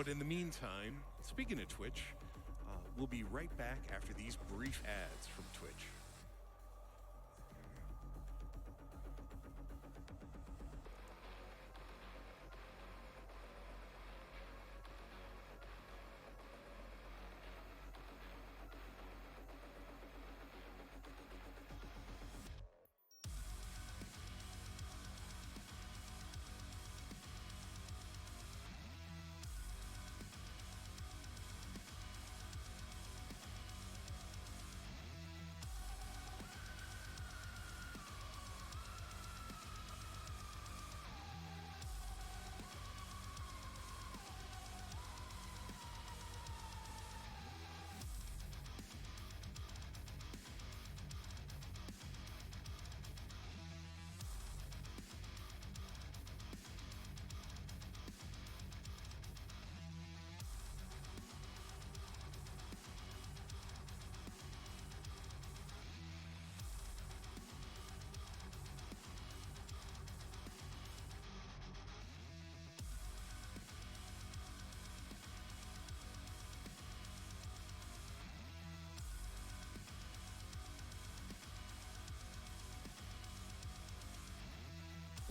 But in the meantime, speaking of Twitch, we'll be right back after these brief ads from Twitch.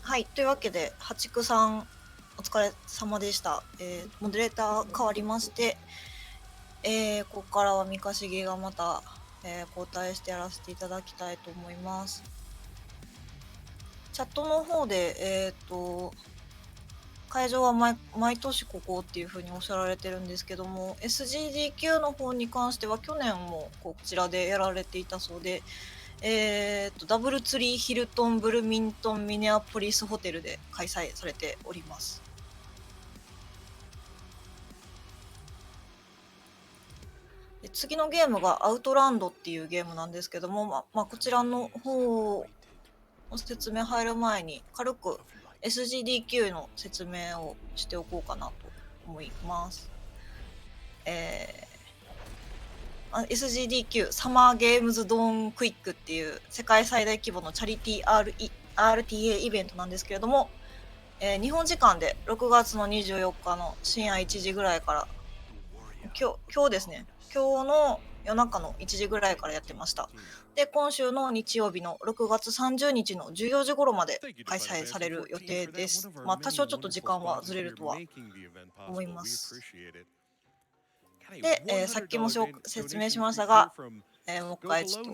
はい、というわけで、八九さん、お疲れ様でした。モデレーター変わりまして、ここからは三かしげがまた、交代してやらせていただきたいと思います。チャットの方で、会場は毎年ここっていうふうにおっしゃられてるんですけども、SGDQ の方に関しては去年もこちらでやられていたそうで、ダブルツリーヒルトンブルミントンミネアポリスホテルで開催されております。で次のゲームがアウトランドっていうゲームなんですけども、こちらの方の説明入る前に軽く SGDQ の説明をしておこうかなと思います。SGDQ サマーゲームズドーンクイックっていう世界最大規模のチャリティー RTA イベントなんですけれども、日本時間で6月の24日の深夜1時ぐらいから今日ですね、今日の夜中の1時ぐらいからやってました。で、今週の日曜日の6月30日の14時頃まで開催される予定です。多少ちょっと時間はずれるとは思います。で、さっきも説明しましたが、もう一回ちょっと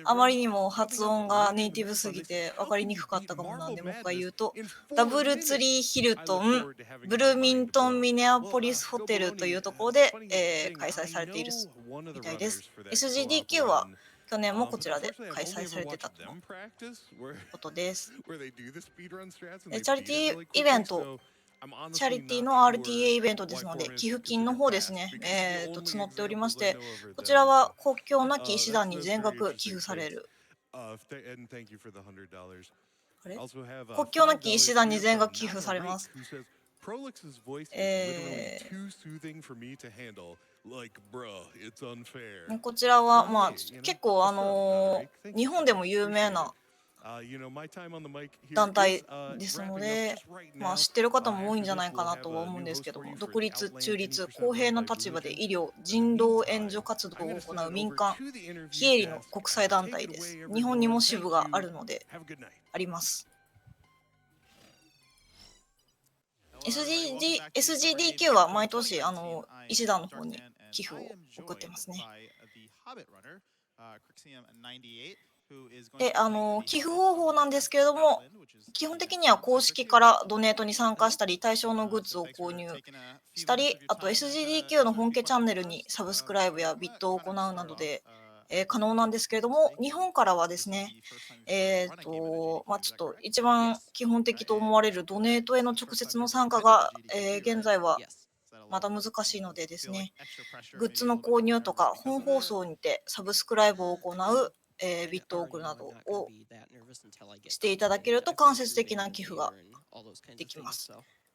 あまりにも発音がネイティブすぎて分かりにくかったかもなんで、もう一回言うと、ダブルツリーヒルトンブルミントンミネアポリスホテルというところで、開催されているみたいです。SGDQ は去年もこちらで開催されてたとのことです。チャリティーイベント、チャリティの RTA イベントですので、寄付金の方ですね、募っておりまして、こちらは国境なき医師団に全額寄付される。国境なき医師団に全額寄付されます。こちらは、結構日本でも有名な団体ですので、知ってる方も多いんじゃないかなとは思うんですけども、独立、中立、公平な立場で医療、人道援助活動を行う民間、非営利の国際団体です。日本にも支部があるので、あります。SGDQ は毎年医師団の方に寄付を送ってますね。で、寄付方法なんですけれども、基本的には公式からドネートに参加したり、対象のグッズを購入したり、あと SGDQ の本家チャンネルにサブスクライブやビットを行うなどで、可能なんですけれども、日本からはですね、ちょっと一番基本的と思われるドネートへの直接の参加が、現在はまだ難しいのでですね、グッズの購入とか本放送にてサブスクライブを行う、ビットを送るなどをしていただけると間接的な寄付ができます。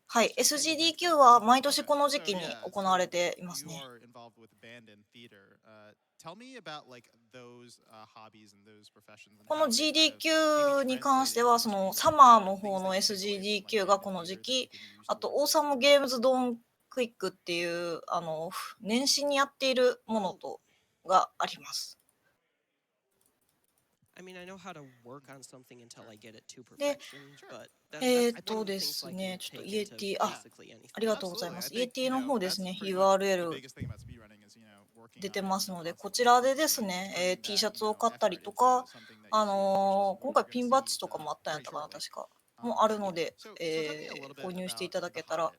はい、SGDQ は毎年この時期に行われていますね。この GDQ に関しては、そのサマーの方の SGDQ がこの時期、あとオーサムゲームズドーンクイックっていう年始にやっているものとがあります。で、ですね、ちょっとイエティ、ありがとうございます。イエティの方ですね、URL 出てますので、こちらでですね、T シャツを買ったりとか、今回ピンバッジとかもあったんやったかな、確か。もあるので、購入していただけたら、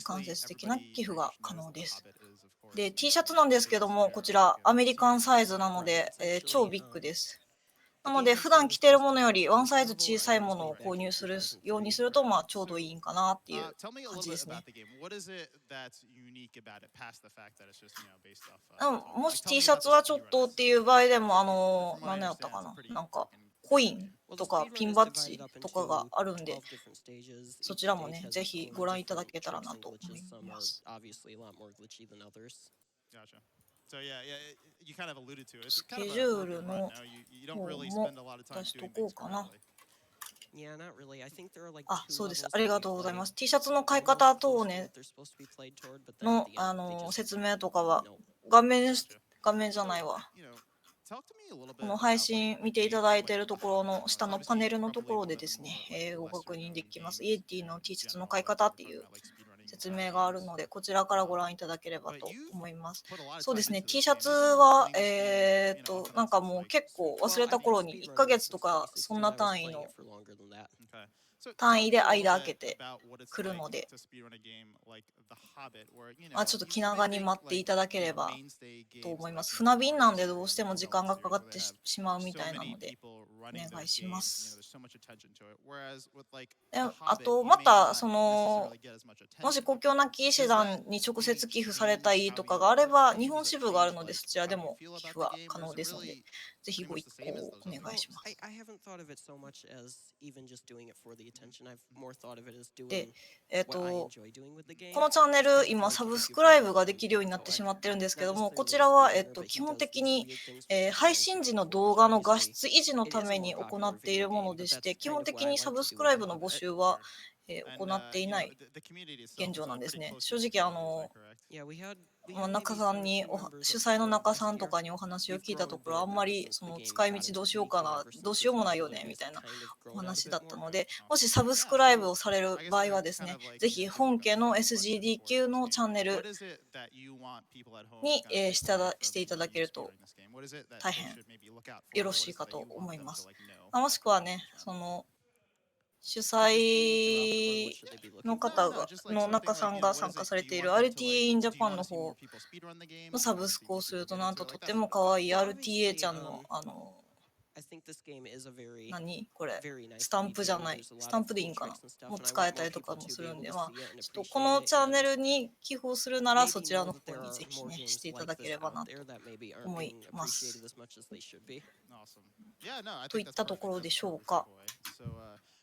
間接的な寄付が可能です。で、T シャツなんですけども、こちらアメリカンサイズなので、超ビッグです。なので、普段着てるものよりワンサイズ小さいものを購入するようにすると、ちょうどいいんかなっていう感じですね。もし T シャツはちょっとっていう場合でも、何やったかな、なんか、コインとかピンバッジとかがあるんで、そちらもね、ぜひご覧いただけたらなと思います。スケジュールの方も出しとこうかな。そうです。ありがとうございます。T シャツの買い方等ねの、説明とかは画面じゃないわ。この配信見ていただいているところの下のパネルのところでですね、ご確認できます。イエティの T シャツの買い方っていう説明があるので、こちらからご覧いただければと思います。そうですね、T シャツは、なんかもう結構忘れた頃に1ヶ月とかそんな単位で間空けてくるので、ちょっと気長に待っていただければと思います。船便なんでどうしても時間がかかってしまうみたいなので、お願いします。あと、また、もし国境なき医師団に直接寄付されたいとかがあれば、日本支部があるので、そちらでも寄付は可能ですので、ぜひご一行をお願いします。で、このチャンネル、今、サブスクライブができるようになってしまってるんですけども、こちらは、基本的に、配信時の動画の画質維持のために行っているものでして、基本的にサブスクライブの募集は、行っていない現状なんですね。正直、中さんに主催の中さんとかにお話を聞いたところ、あんまりその使い道どうしようかな、どうしようもないよねみたいなお話だったので、もしサブスクライブをされる場合はですね、ぜひ本家の SGDQ のチャンネルに、していただけると大変よろしいかと思います。もしくはね、主催の方の中さんが参加されている RTA in Japan の方のサブスクをすると、なんととっても可愛い RTA ちゃんの何これスタンプじゃない、スタンプでいいんかなも使えたりとかもするんで、ちょっとこのチャンネルに寄付をするならそちらの方にぜひねしていただければなと思います。といったところでしょうか。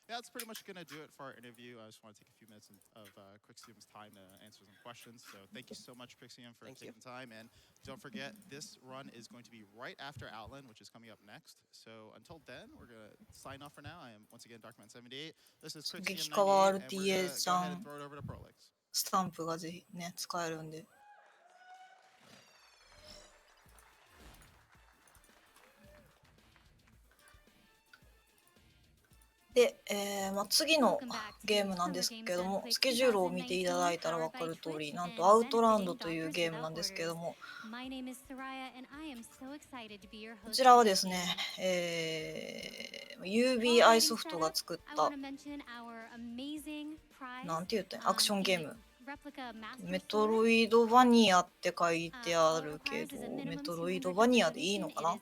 That's pretty much going to do it for our interview. I just want to take a few minutes of Crixium's time to answer some questions. So thank you so much, Crixium, for taking time. And don't forget, this run is going to be right after Outland, which is coming up next. So until then, we're going to sign off for now. I am once again Darkman78. This is Crixium98, and we're going to go ahead and throw it over to Prolix. スタンプがぜひね使えるんで。で、次のゲームなんですけども、スケジュールを見ていただいたら分かる通り、なんとアウトランドというゲームなんですけども、こちらはですね、UBI ソフトが作ったなんて言ったんアクションゲーム。メトロイドバニアって書いてあるけど、メトロイドバニアでいいのかな。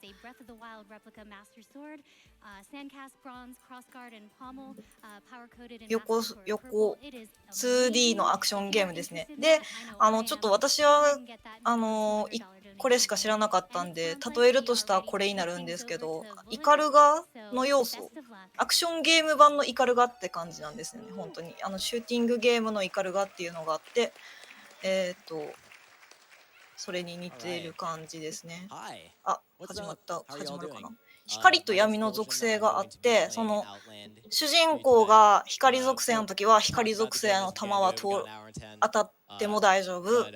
横 2D のアクションゲームですね。で、ちょっと私はこれしか知らなかったんで、例えるとしたらこれになるんですけど、イカルガの要素、アクションゲーム版のイカルガって感じなんですよね。本当にシューティングゲームのイカルガっていうのがあって、それに似ている感じですね。始まるかな。光と闇の属性があって、その主人公が光属性の時は光属性の弾は当たっでも大丈夫。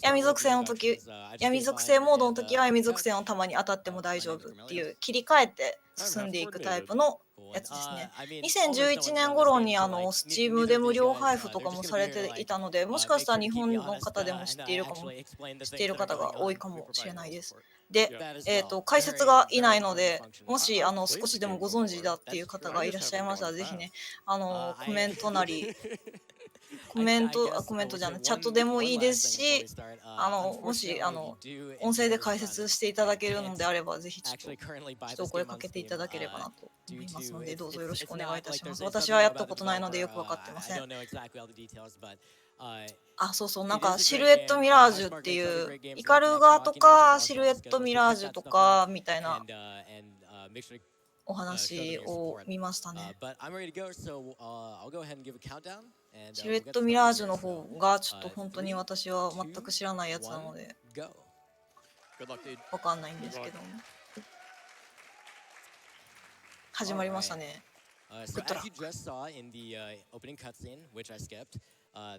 闇属性の時、闇属性モードの時は闇属性の弾に当たっても大丈夫っていう切り替えて進んでいくタイプのやつですね。2011年頃にSteam で無料配布とかもされていたので、もしかしたら日本の方でも知っている方が多いかもしれないです。で、解説がいないので、もし少しでもご存知だっていう方がいらっしゃいましたら、ぜひね、コメントなり、コメントじゃない、チャットでもいいですし、もし音声で解説していただけるのであれば、ぜひちょっと一声かけていただければなと思いますので、どうぞよろしくお願いいたします。私はやったことないのでよく分かってません。そうそう、なんかシルエットミラージュっていうイカルガとかシルエットミラージュとかみたいなお話を見ましたね。シルエットミラージュの方がちょっと本当に私は全く知らないやつなのでわかんないんですけども、始まりましたね。グッドラック。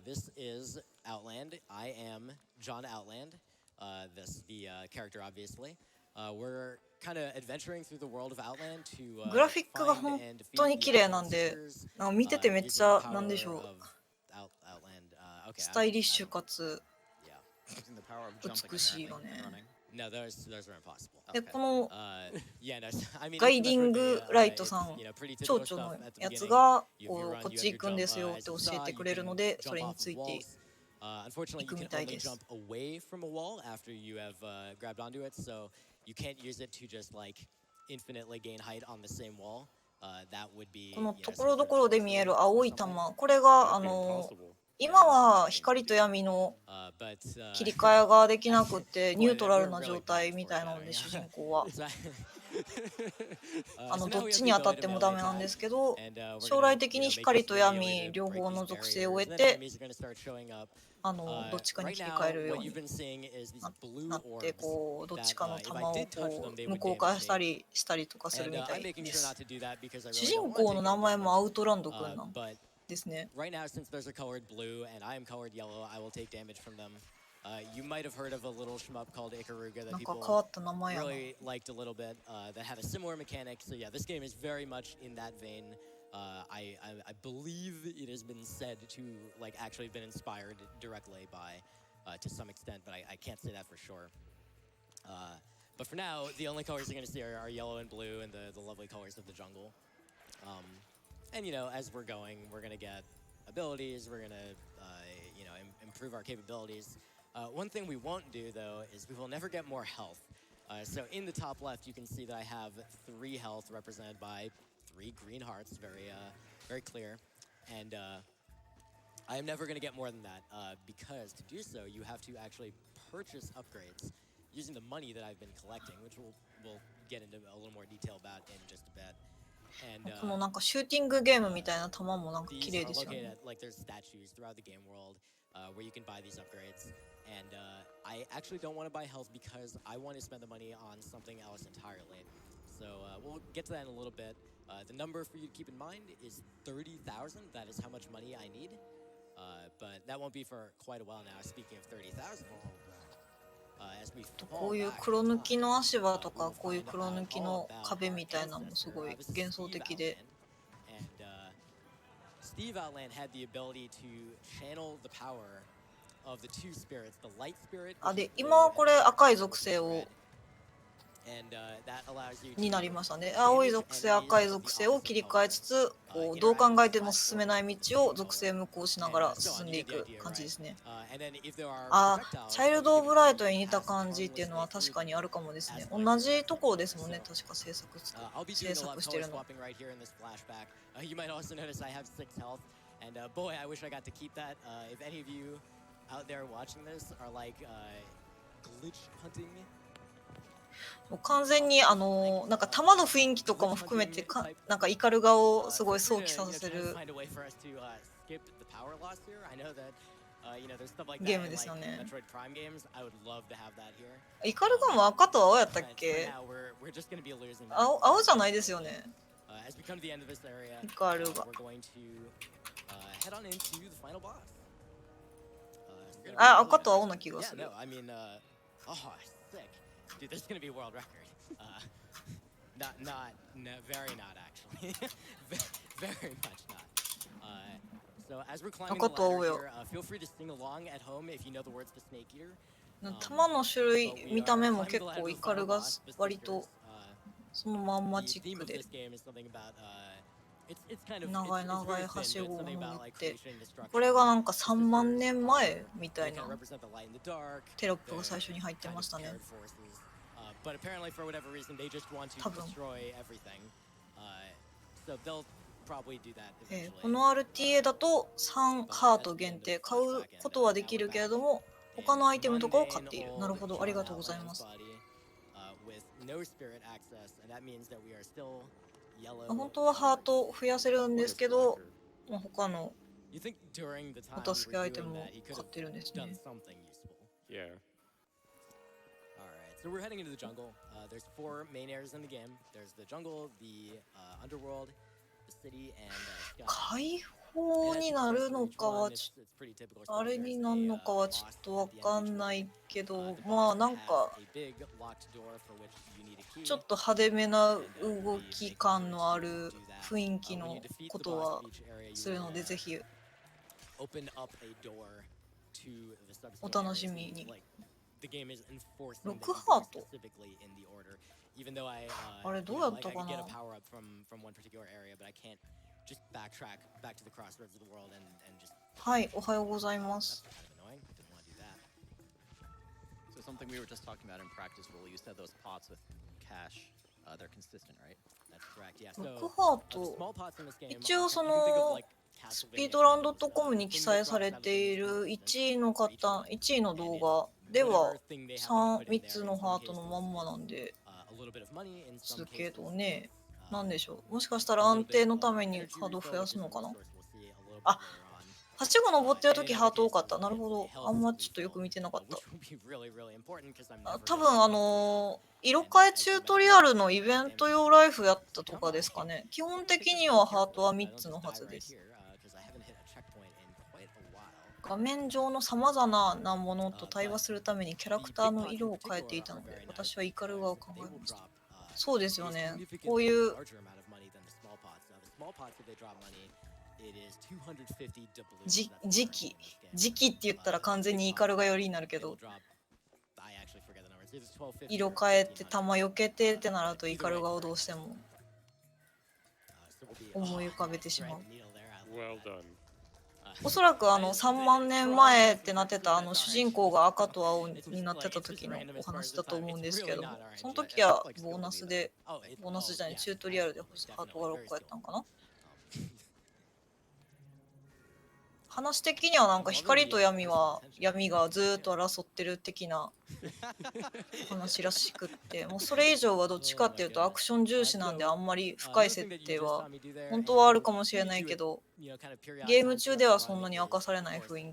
This is Outland. I am John Outland. This is the character, obviously. We're kind of adventuring through the world of Outland to グラフィックが本当に綺麗なんで、なんか見ててめっちゃなんでしょう、スタイリッシュかつ美しいよね。で、このガイディングライトさん、蝶々のやつがこっち行くんですよって教えてくれるので、それについて行くみたいです。このところどころで見える青い玉、これが今は光と闇の切り替えができなくてニュートラルな状態みたいなので、主人公はどっちに当たってもダメなんですけど、将来的に光と闇両方の属性を得てどっちかに切り替えるようになって、こうどっちかの弾をこう無効化したりとかするみたいです。主人公の名前もアウトランド君なんですね。Right now, since there's a colored blue and I am colored yellow, I will take damage from them. You might have heard of a little shmup called Ikaruga that people really liked a little bit, that had a similar mechanic. So yeah, this game is very much in that vein. I believe it has been said to like actually been inspired directly by, to some extent, but I can't say that for sure. But for now, the only colors you're going to see are yellow and blue and the lovely colors of the jungle. And you know, as we're going, we're gonna get abilities. We're gonna, improve our capabilities. One thing we won't do though is we will never get more health. So in the top left, you can see that I have 3 health represented by 3 green hearts, very clear. And I am never gonna get more than that because to do so, you have to actually purchase upgrades using the money that I've been collecting, which we'll get into a little more detail about in just a bit. このなんかシューティングゲームみたいな弾もなんか綺麗ですよね。I actually don't want to buy health because I want to spend the money on something else entirely. So we'll get to that in a little bit. The number for you to keep in mind is 30,000. That is how much money I need. But that won't be for quite a while now. Speaking of 30,000. こういう黒抜きの足場とか、こういう黒抜きの壁みたいなのもすごい幻想的で。で、今これ赤い属性をになりましたね。青い属性、赤い属性を切り替えつつ、こうどう考えても進めない道を属性無効しながら進んでいく感じですね。チャイルド・オブ・ライトに似た感じっていうのは確かにあるかもですね。同じところですもんね、確か制作してるの。もう完全になんか弾の雰囲気とかも含めてなんかイカルガをすごい想起させるゲームですよね。イカルガも赤と青やったっけ？青じゃないですよね。イカルガ。あ、赤と青な気がする。Dude, this is gonna be a world record. No, very not actually. Very much not. So as we're climbing the ladder here, feel free to sing along at home if you know the words to Snake Eater. 弾の種類、見た目も結構イカルが割とそのまんまチックで長い長いはしごを登って、これがなんか3万年前みたいなテロップが最初に入ってましたね。多分この RTA だと3ハート限定、買うことはできるけれども他のアイテムとかを買っている。なるほど、ありがとうございます。本当はハートを増やせるんですけど、他のお助けアイテムを買ってるんですね。So we're heading into the jungle. There's 4 main areas in the game. There's the jungle, the underworld, the city, and 開放になるのかはあれになるのかはちょっとわかんないけど、まあなんかちょっと派手めな動き感のある雰囲気のことはするので、ぜひお楽しみに。6ハートあれどうやったかな。はい、おはようございます。6ハート、一応そのスピードランド.com に記載されている1位の方、1位の動画では 3つのハートのまんまなんですけどね。なんでしょう、もしかしたら安定のためにハード増やすのかな。あ、はしご登ってる時ハート多かった。なるほど、あんまちょっとよく見てなかった。多分色変えチュートリアルのイベント用ライフやったとかですかね。基本的にはハートは3つのはずです。画面上のさまざまなものと対話するためにキャラクターの色を変えていたので、私はイカルガを考えました。そうですよね。こういう時期って言ったら完全にイカルガ寄りになるけど、色変えて弾避けてってなるとイカルガをどうしても思い浮かべてしまう。おそらく3万年前ってなってた主人公が赤と青になってた時のお話だと思うんですけども、その時はボーナスじゃない、チュートリアルでハートが6個やったんかな。話的にはなんか光と闇がずーっと争ってる的な話らしくって、もうそれ以上はどっちかっていうとアクション重視なんで、あんまり深い設定は本当はあるかもしれないけど、ゲーム中ではそんなに明かされない雰囲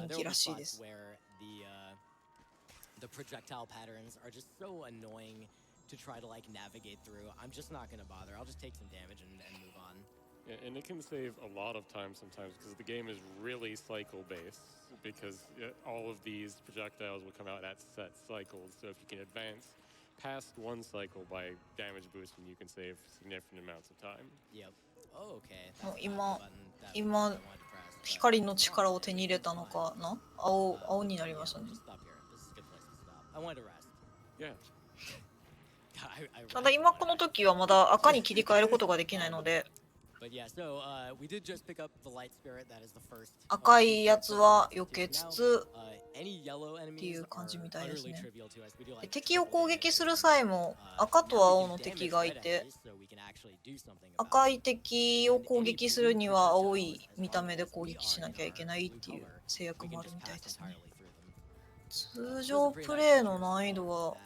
気らしいです。Yeah, and it can save a lot of time sometimes because the game is really cycle based, because all of these projectiles will come out at set cycles. So if you can advance past one cycle by damage boosting, you can save significant amounts of time. Yep. Oh, okay. 今光の力を手に入れたのかな。青になりましたね。ただ今この時はまだ赤に切り替えることができないので、赤いやつは避けつつっていう感じみたいですね。敵を攻撃する際も赤と青の敵がいて、赤い敵を攻撃するには青い見た目で攻撃しなきゃいけないっていう制約もあるみたいですね。通常プレイの難易度は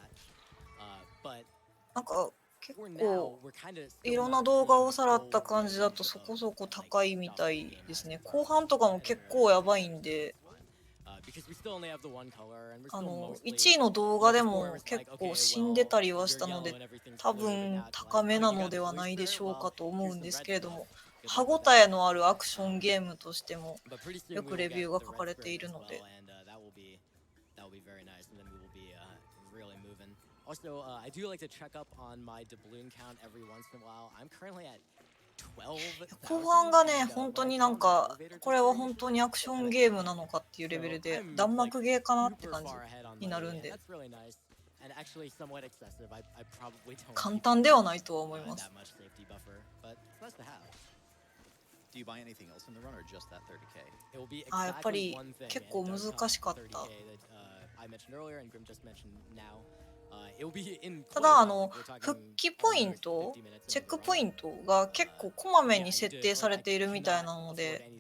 なんか結構いろんな動画をさらった感じだとそこそこ高いみたいですね。後半とかも結構やばいんで、1位の動画でも結構死んでたりはしたので、多分高めなのではないでしょうかと思うんですけれども、歯ごたえのあるアクションゲームとしてもよくレビューが書かれているので。Also, I do like to check up on my doubloon count every once in a while. I'm currently at 12,000. 後半がね、本当になんかこれは本当にアクションゲームなのかっていうレベルで弾幕ゲーかなって感じになるんで、簡単ではないとは思います。あ、やっぱり結構難しかった。ただ復帰ポイント、チェックポイントが結構こまめに設定されているみたいなので、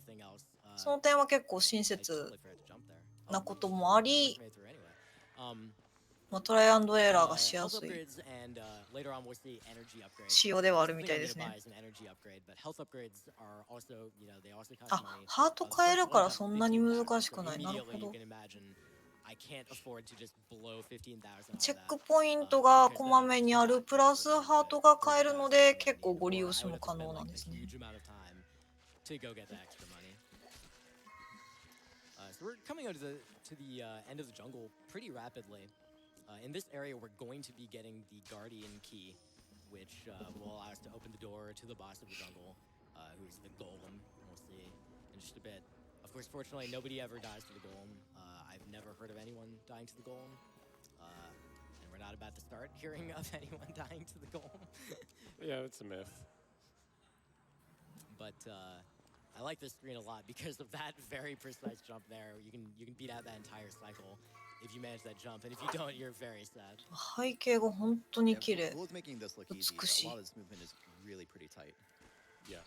その点は結構親切なこともあり、トライアンドエラーがしやすい仕様ではあるみたいですね。あ、ハート変えるからそんなに難しくない。なるほど。チェックポイントがこまめにあるプラスハートが買えるので結構ご利用しも可能なんですね。In this area, we're going to be getting the Guardian Key, which will allow us to open the door to the boss of the jungle, who's the Golem. We'll see in just a bit. Of course, fortunately, nobody ever dies to the Golem. I've never heard of anyone dying to the Golem. And we're not about to start hearing of anyone dying to the Golem. Yeah, it's a myth. But I like this screen a lot because of that very precise jump there. You can beat out that entire cycle if you manage that jump, and if you don't, you're very sad. 背景が本当に綺麗、美しい。Yeah,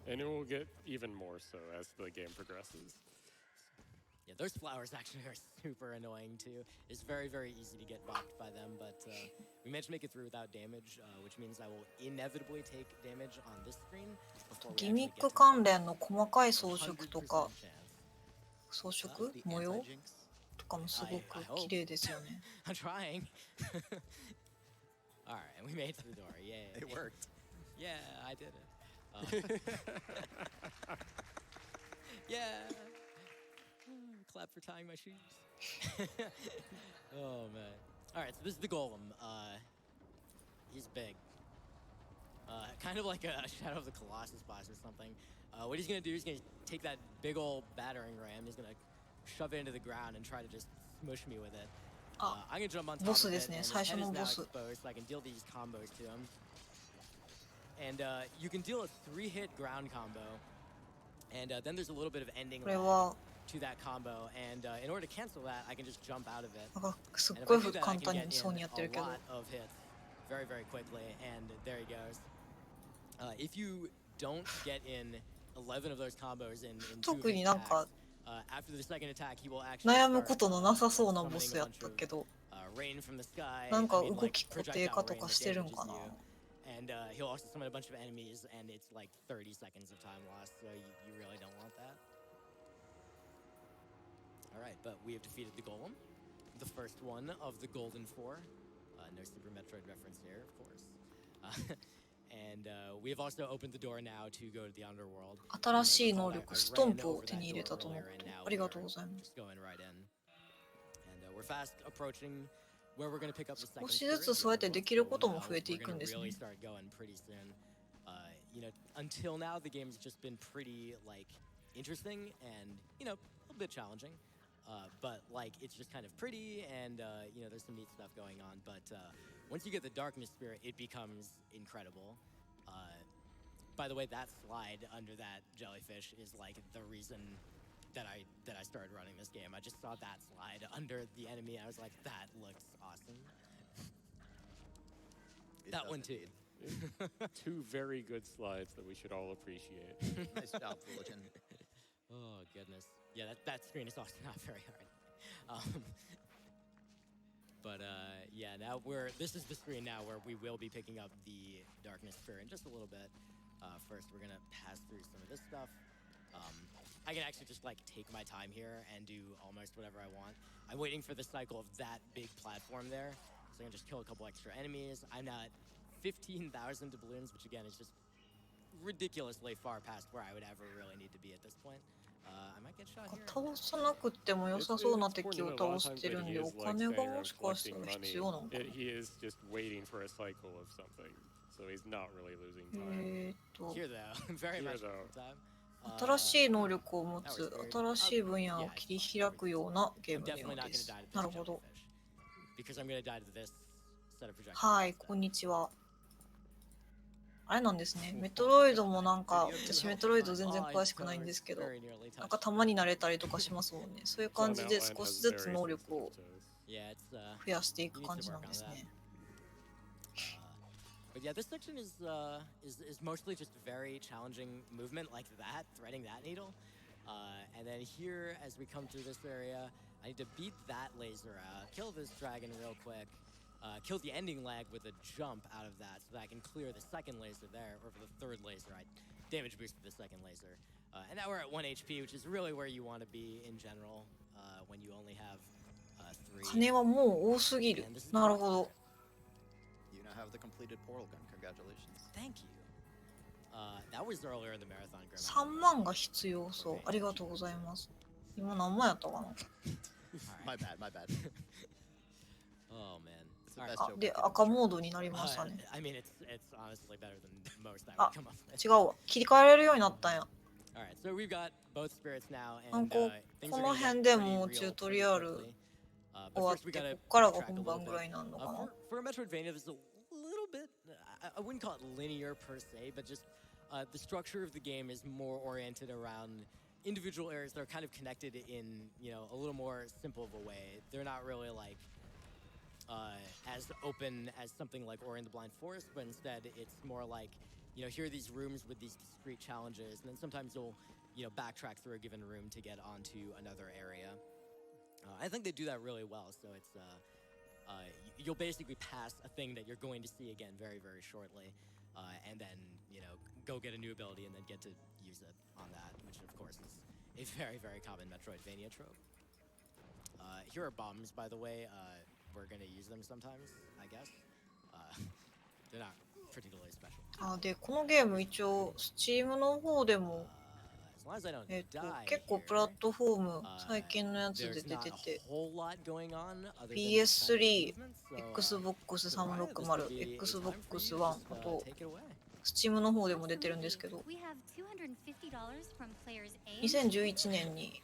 and it will get even more so as the game progresses. Yeah, those flowers actually are super annoying too. It's very, very easy to get blocked by them, but we managed to make it through without damage, which means I will inevitably take damage on this screen. ギミック関連の細かい装飾とか装飾模様とかもすごく綺麗ですよね。I'm trying. All right, and we made it to the door. Yay! It worked. Yeah, I did it. Yeah. Clap for tying my shoes. Oh man. All right, so this is the Golem. He's big. Kind of like a Shadow of the Colossus boss or something. What he's gonna do is he's gonna take that big old battering ram. He's gonna shove it into the ground and try to just smush me with it. I'm gonna jump on top of it, and his head is now exposed, so I can deal these combos to him. And you can deal a 3-hit ground combo, and then there's a little bit of ending lag to that combo. And in order to cancel that, I can just jump out of it. And if I do that, I can get in a lot of hits very, very quickly. And there he goes. If you don't get in 11 of those combos in 特になんか after the second attack, he will actually 悩むことのなさそうなボスやったけど、なんか動き固定化とかしてるんかな。And he'll also summon a bunch of enemies, and it's like 30 seconds of time lost, so you really don't want that. Alright, but we have defeated the Golem, the first one of the Golden Four. No Super Metroid reference here, of course. And we have also opened the door now to go to the underworld. 新しい能力ストンプを手に入れたとのこと。ありがとうございます。少しずつそうやってできることも増えていくんですね。Until now, the game's just been pretty like interesting and a little bit challenging. But like it's just kind of pretty and there's some neat stuff going on. But once you get the darkness spirit, it becomes incredible. By the way, that slide under that jellyfish is like the reason that I started running this game. I just saw that slide under the enemy. I was like, that looks awesome. That one too. Two very good slides that we should all appreciate. Nice job, Vulajin. Oh goodness. Yeah, that screen is also not very hard. But yeah, now this is the screen now where we will be picking up the darkness sphere in just a little bit. First, we're gonna pass through some of this stuff. I can actually just like take my time here and do almost whatever I want. I'm waiting for the cycle of that big platform there, so I can just kill a couple extra enemies. I'm at 15,000 doubloons, which again is just ridiculously far past where I would ever really need to be at this point. I might get shot here. 倒さなくても良さそうな敵を倒してるんで、お金がもしかしたら必要なのかな。He is just waiting for a cycle of something, so he's not really losing time. Here though, very much time. 新しい能力を持つ、新しい分野を切り開くようなゲームのようです。なるほど。はい、こんにちは。あれなんですね。メトロイドもなんか、私メトロイド全然詳しくないんですけど、なんか弾になれたりとかしますもんね。そういう感じで少しずつ能力を増やしていく感じなんですね。But yeah, this section is mostly just very challenging movement like that, threading that needle. And then here, as we come through this area, I need to beat that laser out, kill this dragon real quick, kill the ending lag with a jump out of that so that I can clear the second laser there, or for the third laser, I damage boosted the second laser. And now we're at 1 HP, which is really where you want to be in general when you only have 3. 金はもう多すぎる。なるほど。Have the completed portal gun. Congratulations. Thank you. That was earlier in the marathon. 3万が必要そう。ありがとうございます。今何万やったかな。My bad, my bad. Oh man. あ、で赤モードになりましたね。I mean, it's honestly better than most I あ、 would come up with. 違うわ。切り替えられるようになったんや。Alright, so we've got both spirits now, なんか and この辺でもうチュートリアル終わって、こっからが本番ぐらいになるのかな。For a Metroidvania, there's a little bit, I wouldn't call it linear per se, but just the structure of the game is more oriented around individual areas that are kind of connected in, you know, a little more simple of a way. They're not really like as open as something like Ori and the Blind Forest, but instead it's more like, you know, here are these rooms with these discrete challenges, and then sometimes you'll, you know, backtrack through a given room to get onto another area. I think they do that really well, so it's you'll basically pass a thing that you're going to see again very, very shortly, and then, you know, go get a new ability and then get to use it on that, which of course is a very, very common Metroidvania trope. Here are bombs, by the way. We're gonna use them sometimes, I guess. They're not particularly special. あ、でこのゲーム一応 Steam の方でも結構プラットフォーム最近のやつで出てて PS3、Xbox360、Xbox One、あと Steam の方でも出てるんですけど、2011年に、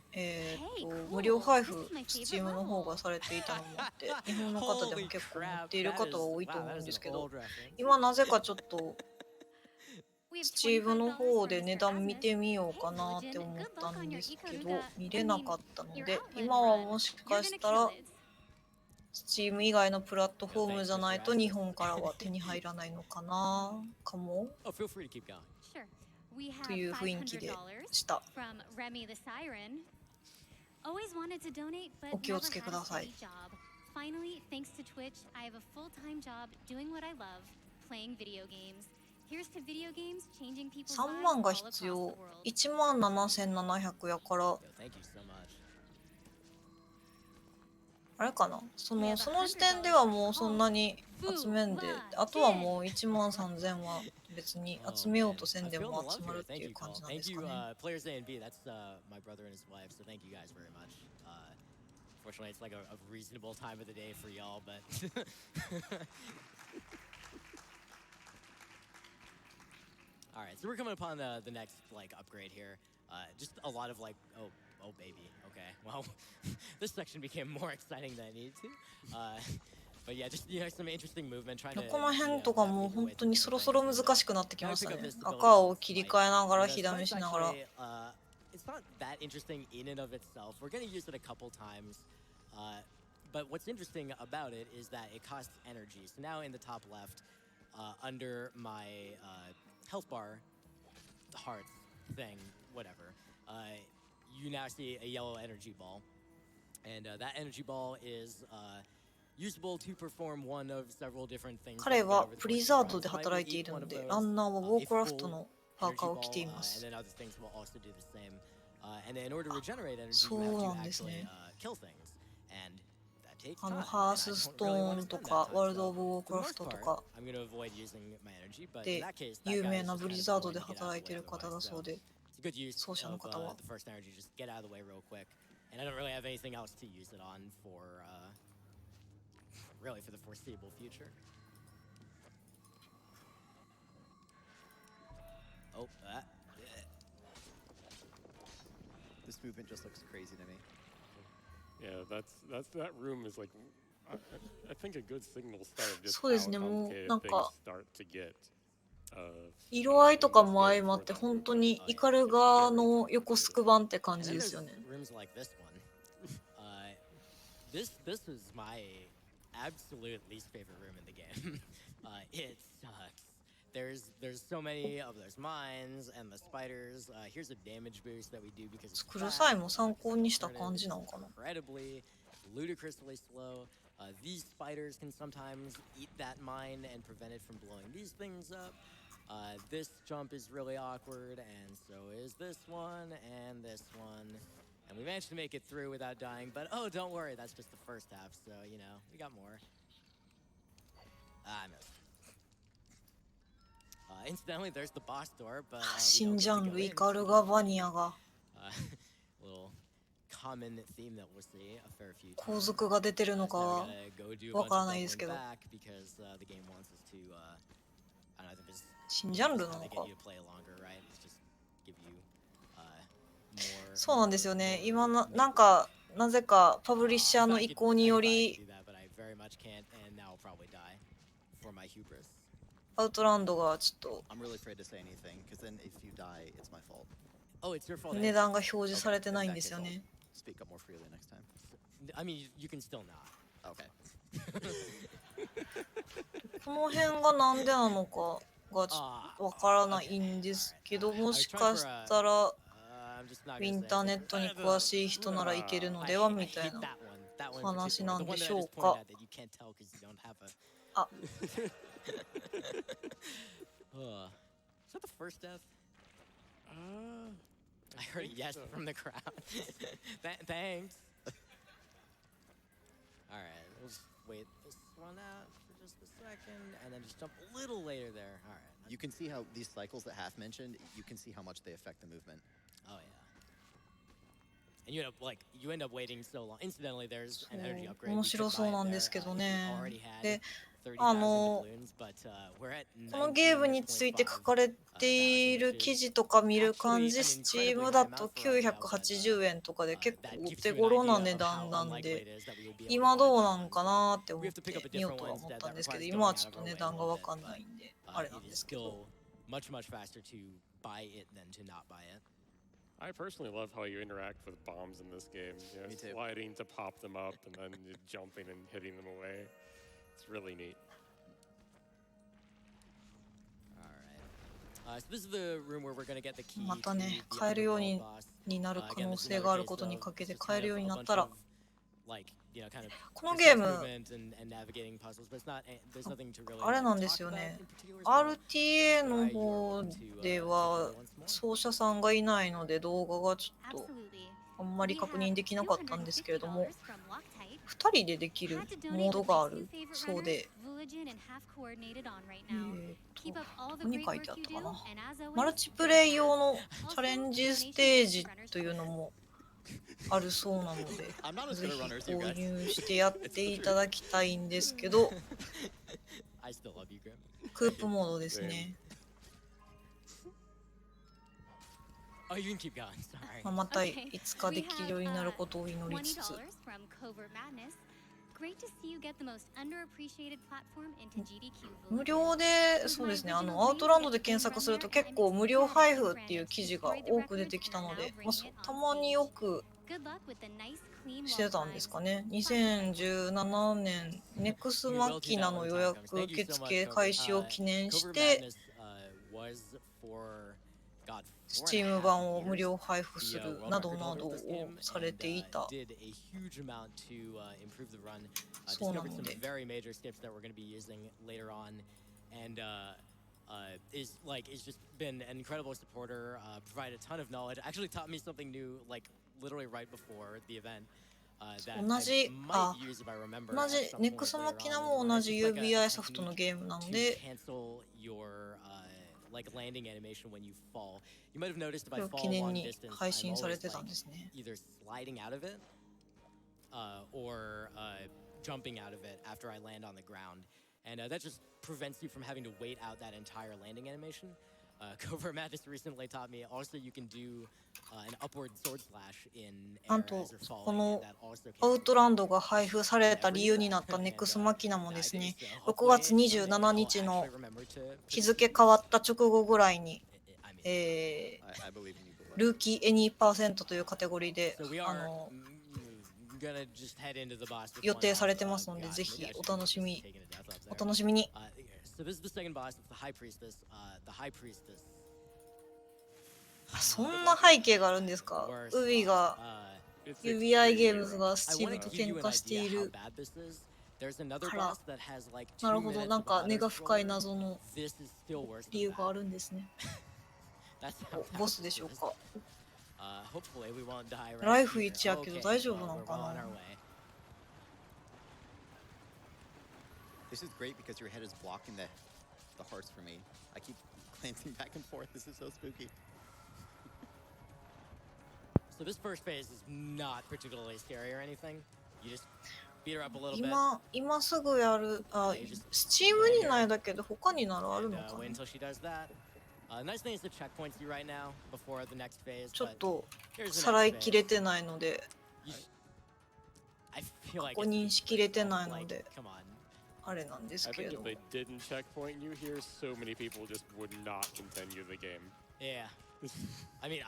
無料配布 Steam の方がされていたのもあって、日本の方でも結構持っている方は多いと思うんですけど、今なぜかちょっとSteam の方で値段見てみようかなって思ったんですけど、見れなかったので、今はもしかしたらSteam 以外のプラットフォームじゃないと日本からは手に入らないのかなかもという雰囲気でした。お気をつけください。3万が必要。17,700やから。あれかな、その時点ではもうそんなに集めんで、あとはもう13,000は別に集めようとせんでも集まるっていう感じなんですかね。Fortunately, it's like a reasonable time of the day for y'all, but all right, so we're coming upon the next like upgrade here. Just a lot of like, oh baby, okay. Well, this section became more exciting than I needed to. But yeah, just, you know, some interesting movement trying to. この辺とかもう本当にそろそろ難しくなってきましたね。赤を切り替えながら火試しながら。It's not that interesting in and of itself. We're going to use it a couple times. But what's interesting about it is that it costs energy. So now in the top left, under my health bar, the hearts thing, whatever, you now see a yellow energy ball. And that energy ball is usable to perform one of several different things. 彼はブリザードで働いているので、ランナーはウォークラフトのパーカーを着ています。And then other things will also do the same. And then in order to regenerate energy, you have to actually kill things. And that ハースストーンとかワールド・オブ・ウォークラフトとかで有名なブリザードで働いてる方だそうで、奏者の方は。And I don't really have anything else to use it on for, really for the foreseeable future. Oh, This movement just looks crazy to me. Yeah, that room is like, I think a good signal start of just そうですね、 how もう complicated なん things か start to get. 色合いとかも相まって本当にイカルガの横スク版って感じですよね。 Rooms like this one. This was my absolute least favorite room in the game. It sucks. There's so many of those mines and the spiders. Here's a damage boost that we do because 作る際も参考にした感じなのかな。 incredibly ludicrously slow. These spiders can sometimes eat that mine and prevent it from blowing these things up. This jump is really awkward, and so is this one and this one. And we managed to make it through without dying, but oh, don't worry, that's just the first half, so, you know, we got more. I missed. Incidentally, there's the boss door, but 新ジャンルイカルガバニアが little common theme that we'll see a fair few 後続が出てるのかは わからないですけど、 because the game wants us to I don't know, I think it's 新ジャンルなの they か。 get you to play longer, right? It's just give you more そうなんですよね。今なんかなぜかパブリッシャーの意向により but I very much can't, and now I'll probably die for my hubris. アウトランドがちょっと I'm really afraid to say anything, because then if you die, it's my fault. Oh, it's your fault. 値段が表示されてないんですよね。 Speak up more freely next time. I mean, you can still not. Okay. この辺がなんでなのかがちょっとわからないんですけど、もしかしたら I'm just not イ gonna ン say ターネットに詳しい人ならいけるのではみたいな。 話なんでしょうか。あ、 Is that the first death? I heard a yes from the crowd. Thanks. All right, we'll just wait this one out for just a second, and then just jump a little later there. All right. You can see how these cycles that Half mentioned, you can see how much they affect the movement. Oh yeah. And you end up waiting so long. Incidentally, there's an energy upgrade. 面白そうなんですけどね。 で、 30,000 balloons, but we're at このゲームについて書かれている記事とか見る感じ、Steam だと980円とかで結構お手頃な値段なんで、今どうなんかなって思ってみようとは思ったんですけど、今はちょっと値段がわかんないんで、あれなんですけど。 much faster to buy it than to not buy it. I personally love how you interact with bombs in this game. You know, Me too. sliding to pop them up and then jumping and hitting them away. It's really neat. All right. So this is the room where we're gonna get the key. またね、買えるようになる可能性があることにかけて買えるようになったら、このゲームあれなんですよね。RTA の方では奏者さんがいないので動画がちょっとあんまり確認できなかったんですけれども、2人でできるモードがあるそうで、どこに書いてあったかな。マルチプレイ用のチャレンジステージというのもあるそうなので、ぜひ購入してやっていただきたいんですけど、クープモードですね。またいつかできるようになることを祈りつつ、無料で、そうですね、アウトランドで検索すると結構無料配布っていう記事が多く出てきたので、たまによくしてたんですかね。2017年ネクスマキナの予約受付開始を記念してSteam 版を無料配布するなどなどをされていたそうなので、is just been an incredible supporter, provided a ton of knowledge, actually taught me something new, like literally right before the event. 同じネックスマキナも同じ UBI ソフトのゲームなので、これを記念に配信されてたんですね。jumping out of it after I land on the ground. And that just prevents you from having to wait out that entire landing animation. Covert Madness recently taught me also you can do an upward sword slash in air なんと as you're こ falling. の That also ア can ウトランドが配布された理由になったネックスマキナもですね、6月27日の日付変わった直後ぐらいに、ルーキーエニーパーセントというカテゴリーで予定されてますので、ぜひお楽しみに。そんな背景があるんですか。海がUBI ゲームズがスチームと喧嘩しているから、なるほど、なんか根が深い謎の理由があるんですね。ボスでしょうか。ライフ1やけど大丈夫なのかな。This is great because your head is blocking the hearts for me. I keep glancing back and forth. This is so spooky. So this first phase is not particularly scary or anything. You just beat her up a little bit. 今すぐやる。スチームにないだけで他にならあるのかな。Wait until she does that. Nice thing is the checkpoints you right now before the next phase. ちょっとさらいきれてないので、確認しきれてないので。あれなんですけど。I think if they didn't checkpoint you here, so many people just would not continue the game. Yeah. I mean,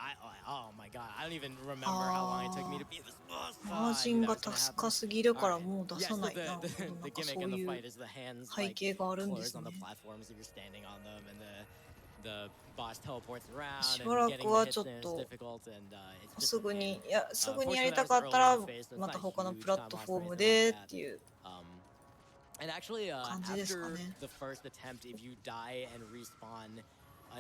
oh my god, I don't even remember how long it took me to beat this boss. マージンが高すぎるからもう出さないな。なんかそういう背景があるんですね。しばらくはちょっとすぐにやりたかったらまた他のプラットフォームでっていう。And actually, after the first attempt, if you die and respawn,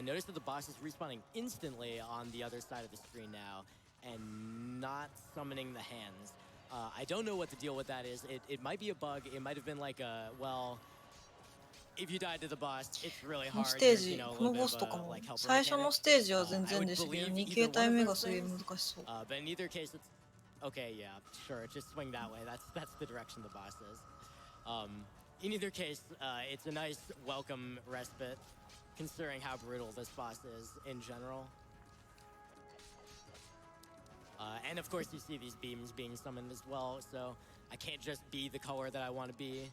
notice that the boss is respawning instantly on the other side of the screen now and not summoning the hands. I don't know what the deal with that is. It might be a bug. It might have been like a, well, if you died to the boss, it's really hard. ステージ、このボスとかも最初のステージは全然でしたけど、2形態目がすげえ難しそう。But in either case, it's okay. Yeah, sure. Just swing that way. That's the direction the boss is. In either case, it's a nice welcome respite, considering how brutal this boss is in general. And of course, you see these beams being summoned as well, so I can't just be the color that I want to be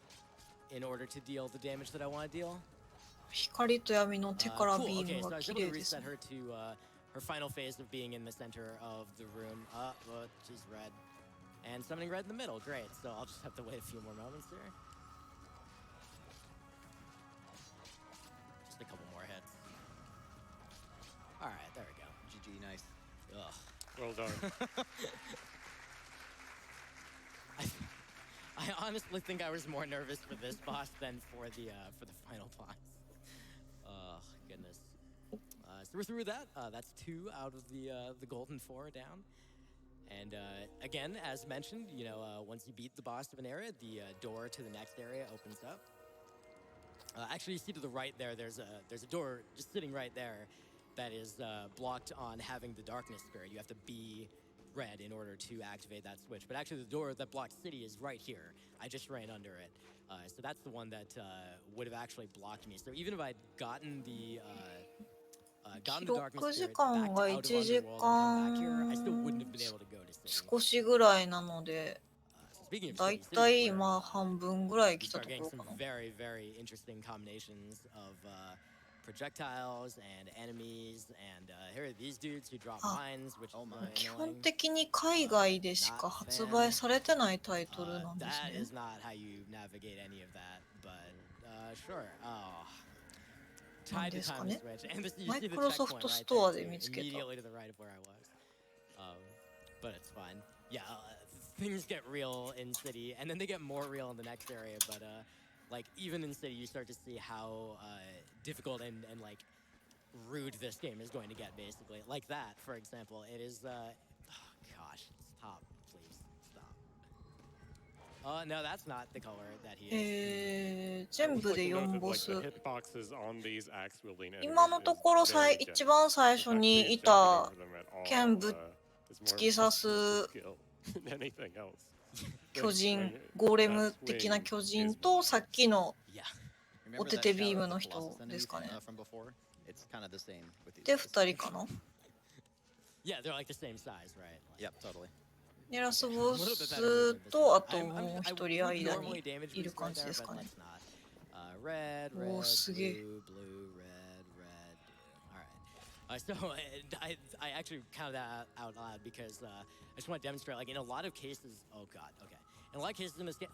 in order to deal the damage that I want to deal. 光と闇の手からビームが綺麗ですね。Her to her final phase of being in the center of the room. She's red. And summoning red in the middle, great. So I'll just have to wait a few more moments here. Just a couple more hits. All right, there we go. GG, nice. Ugh. Well done. I honestly think I was more nervous for this boss than for the final boss. Oh goodness. So we're through with that. That's 2 out of the golden 4 down. And again, as mentioned, you know, once you beat the boss of an area, the door to the next area opens up. Actually, you see to the right there, there's a door just sitting right there that is blocked on having the darkness spirit. You have to be red in order to activate that switch. But actually, the door that blocks city is right here. I just ran under it. So that's the one that would have actually blocked me. So even if I'd gotten the記録時間が1時間少しぐらいなので、だいたい今半分ぐらい来たところかな。Very, very interesting combinations of projectiles and enemies, and here are these dudes who drop mines, which 基本的に海外でしか発売されてないタイトルなんですね。That is not how you navigate any of that, but sure. Oh. なんですかね。マイクロソフトストアで見つけた。But it's fine. Yeah, things get real in city, and then they get more real in the next area. But like even in city, you start to see how difficult and like rude this game is going to get. Basically, like that, for example, it is. Oh gosh, stop, please, stop. No, that's not the color that he is. 全部で4ボス。 hitboxes on these axe wielding enemies 今のところ is very 一番最初 generous. に Actually, い jumping た over them at all, 剣ぶ is more 突き刺す skill than anything else. 巨人、ゴーレム的な巨人とさっきの Yeah. おててビームの人ですかね。 from before? It's kind of the same with these で、 guys. 2人かな。 Yeah, they're like the same size, right? Like, Yep, totally. で、ラスボスとあともう1人間にいる感じですかね。 red, Oh, red, すげえ。 blue, blue, red, red. All right. So I actually counted that out loud because I just want to demonstrate, like in a lot of cases. Oh God. Okay. In a lot of cases in this game.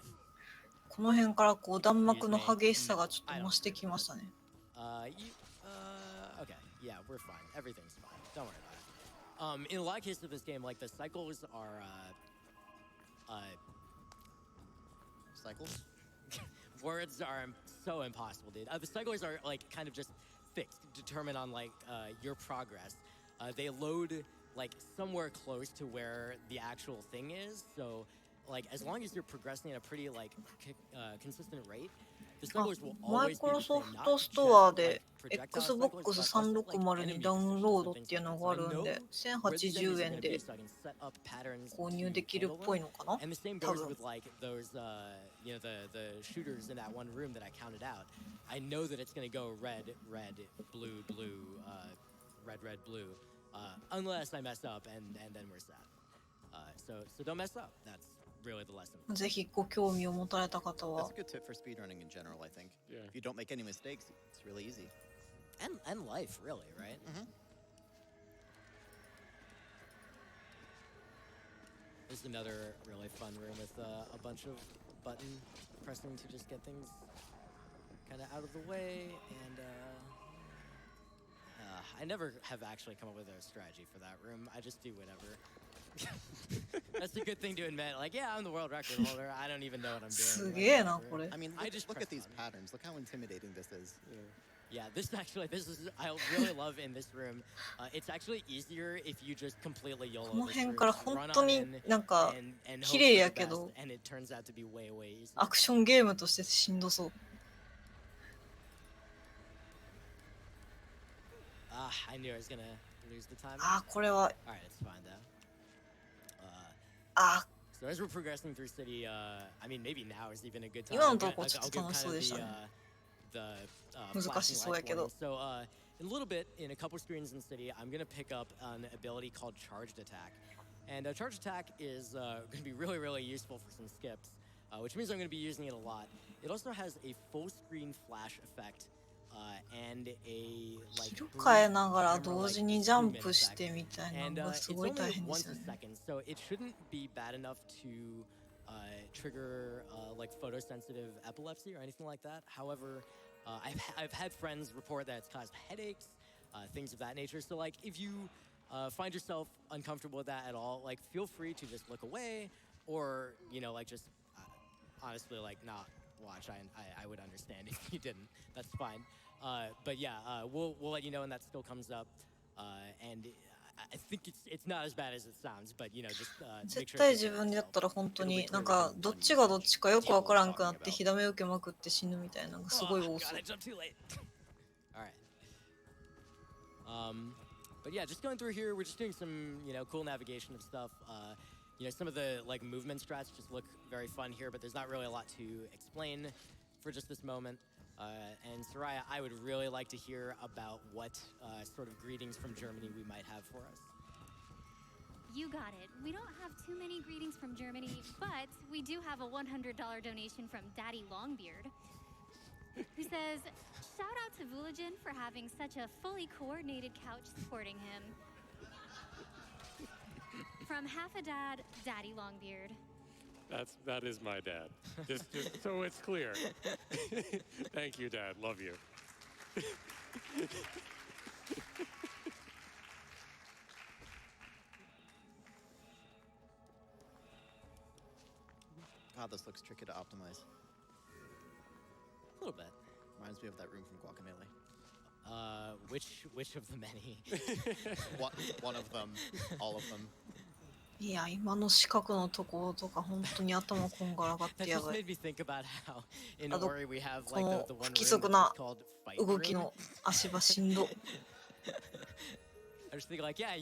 この辺からこう弾幕の激しさがちょっと増してきましたね。 Okay. Yeah, we're fine. Everything's fine. Don't worry about it. In a lot of cases of this game, like the cycles are Cycles? words are so impossible, dude. The cycles are like kind of just fixed, determined on like your progress. They load like somewhere close to where the actual thing is. So like as long as you're progressing at a pretty like consistent rate, the cycles will マ always イ be クロ the ソ same. フ Not トス just トアで like projectile Xbox cycles, but also like 360に enemy ダウン positions ロー and ドっ things ていう like の that. があ So I るん know で where this game 1080 is 円 gonna で be, so I can set up patterns 購入 to できるっ handle ぽ them. いのかな。 And the same 多 goes 分 with like those, you know, the shooters in that one room that I counted out. I know that it's gonna go red, red, blue, blue, red, red, blue, unless I mess up, and then we're set. So don't mess up. That's really the lesson. ぜひご興味を持たれた方 That's は a good tip for speedrunning in general, I think. Yeah. If you don't make any mistakes, it's really easy. And life, really, right? This is another really fun room with a bunch of button pressing to just get things kind of out of the way, and I never have actually come up with a strategy for that room. I just do whatever. That's a good thing to admit. Like, yeah, I'm the world record holder. I don't even know what I'm doing. すげえな Whatever. これ。 I mean, I look, just look press at these buttons. patterns. Look how intimidating this is. Yeah, this is I really love in this room. It's actually easier if you just completely YOLO この this 辺 room. から Just 本 run 当 on に in なんか and 綺 hope 麗 for や the けど best, and it turns out to be way easier. アクションゲームとしてしんどそう。 I knew I was gonna lose the time. あー、これは All right, it's fine though. あ So as we're progressing through city, I mean maybe now is even a good time. 今の I'll と give- こちょっ I'll と give 楽し kind そう of でしたね。 the 難し flashing そうや lights けど。 warning. So in a little bit, in a couple screens in city, I'm gonna pick up an ability called charged attack, and charged attack is gonna be really really useful for some skips, which means I'm gonna be using it a lot. It also has a full screen flash effect. And a like 色変えながら camera, 同 like, 時にジャン zoom in プし effect. てみたいな And のがす it's ごい only 大変で once すよ a ね。 second, so it shouldn't be bad enough to trigger like photosensitive epilepsy or anything like that. However, I've had friends report that it's caused headaches, things of that nature. So like if you find yourself uncomfortable with that at all, like feel free to just look away, or you know like just honestly like not watch. I would understand if you didn't. That's fine. But yeah, we'll let you know when that still comes up. And I think it's not as bad as it sounds, but you know just make 絶 sure 対 to 自 take care 分 of でや yourself. ったら本当になんかどっちがどっちかよくわからんくなって火ダメ受けまくって死ぬみたいなのがすごい Oh, 多そ God, う I。jumped too late. All right. But yeah, just going through here, we're just doing some, you know, cool navigation of stuff. You know, some of the like movement strats just look very fun here, but there's not really a lot to explain for just this moment. And Soraya, I would really like to hear about what sort of greetings from Germany we might have for us. You got it. We don't have too many greetings from Germany, but we do have a $100 donation from Daddy Longbeard, who says, shout out to Vulajin for having such a fully coordinated couch supporting him. From half a dad, Daddy Longbeard. That is my dad. Just so it's clear. Thank you, Dad. Love you. God, this looks tricky to optimize. A little bit. Reminds me of that room from Guacamelee. Which of the many? One of them, all of them. いや、今の四角のところとか本当に頭こんがらがってやばい。あと、この不規則な動きの足場しんど。I was thinking like, yeah,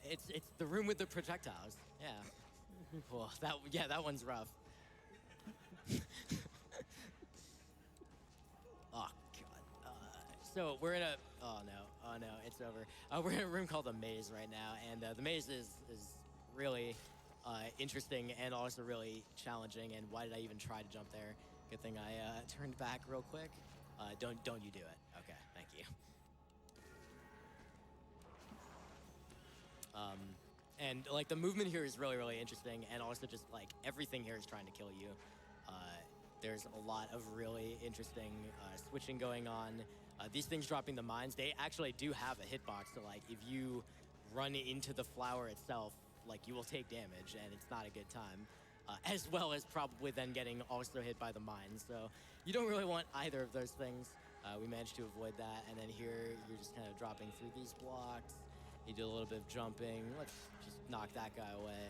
it's the room with the projectiles. Yeah. Well, that one's rough. Oh god. So we're in a oh no, it's over. We're in a room called the maze right now, and the maze is really interesting and also really challenging. And why did I even try to jump there? Good thing I turned back real quick. Don't you do it? Okay, thank you. And like the movement here is really interesting, and also just like everything here is trying to kill you. There's a lot of really interesting switching going on. These things dropping the mines, they actually do have a hitbox, so like if you run into the flower itself, like you will take damage, and it's not a good time. As well as probably then getting also hit by the mines, so you don't really want either of those things. We managed to avoid that, and then here you're just kind of dropping through these blocks. You do a little bit of jumping. Let's just knock that guy away.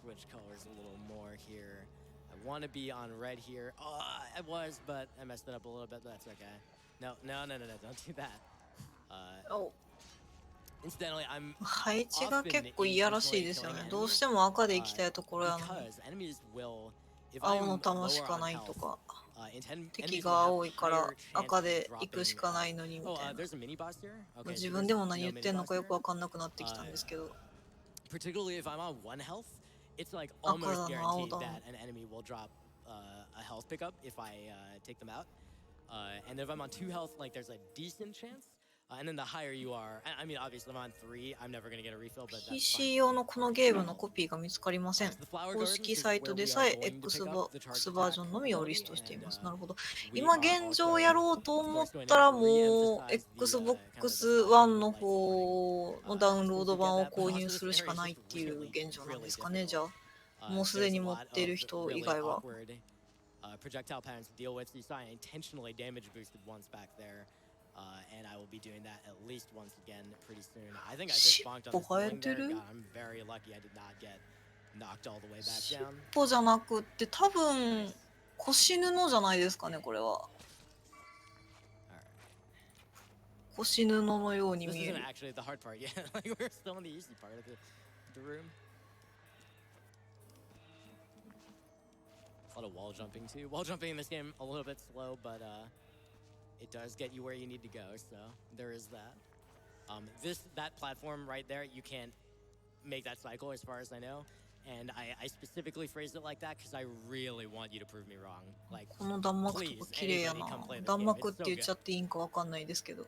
Switch colors a little more here. I want to be on red here. Oh, I was, but I messed it up a little bit. That's okay. No, don't do that. Incidentally, I'm 配置が結構いやらしいですよね。どうしても赤で行きたいところやのに。青の玉しかないとか。敵が青いから赤で行くしかないのにみたいな。自分でも何言ってんのかよくわかんなくなってきたんですけど。Particularly if I'm on 1 health, it's like almost guaranteed that an enemy will drop a health pickup if I take them out. And if I'm on 2 health, like there's a decent chance. And then the higher you are, I mean, obviously I'm on 3. I'm never gonna get a refill, but that's PC 用のこのゲームのコピーが見つかりません。公式サイトでさえ X バージョンのみをリストしています。なるほど。今現状やろうと思ったらもう Xbox One の方のダウンロード版を購入するしかないっていう現状なんですかね。じゃあもうすでに持っている人以外は。projectile patterns to deal with. So you saw I intentionally damage boosted once back there. And I will be doing that at least once again pretty soon. I think I just bonked on this swing there. God, I'm very lucky I did not get knocked all the way back down. 尻尾じゃなくって多分腰布じゃないですかね、これは。腰布のように見える。This isn't actually the hard part yet. Like we're still in the easy part of the room. A lot of wall jumping too. Wall jumping in this game a little bit slow, but it does get you where you need to go, so there is that. That platform right there, you can't make that cycle as far as I know. And I specifically phrased it like that because I really want you to prove me wrong. Like, この弾幕とか綺麗やな。弾幕って言っちゃっていいんかわかんないですけど。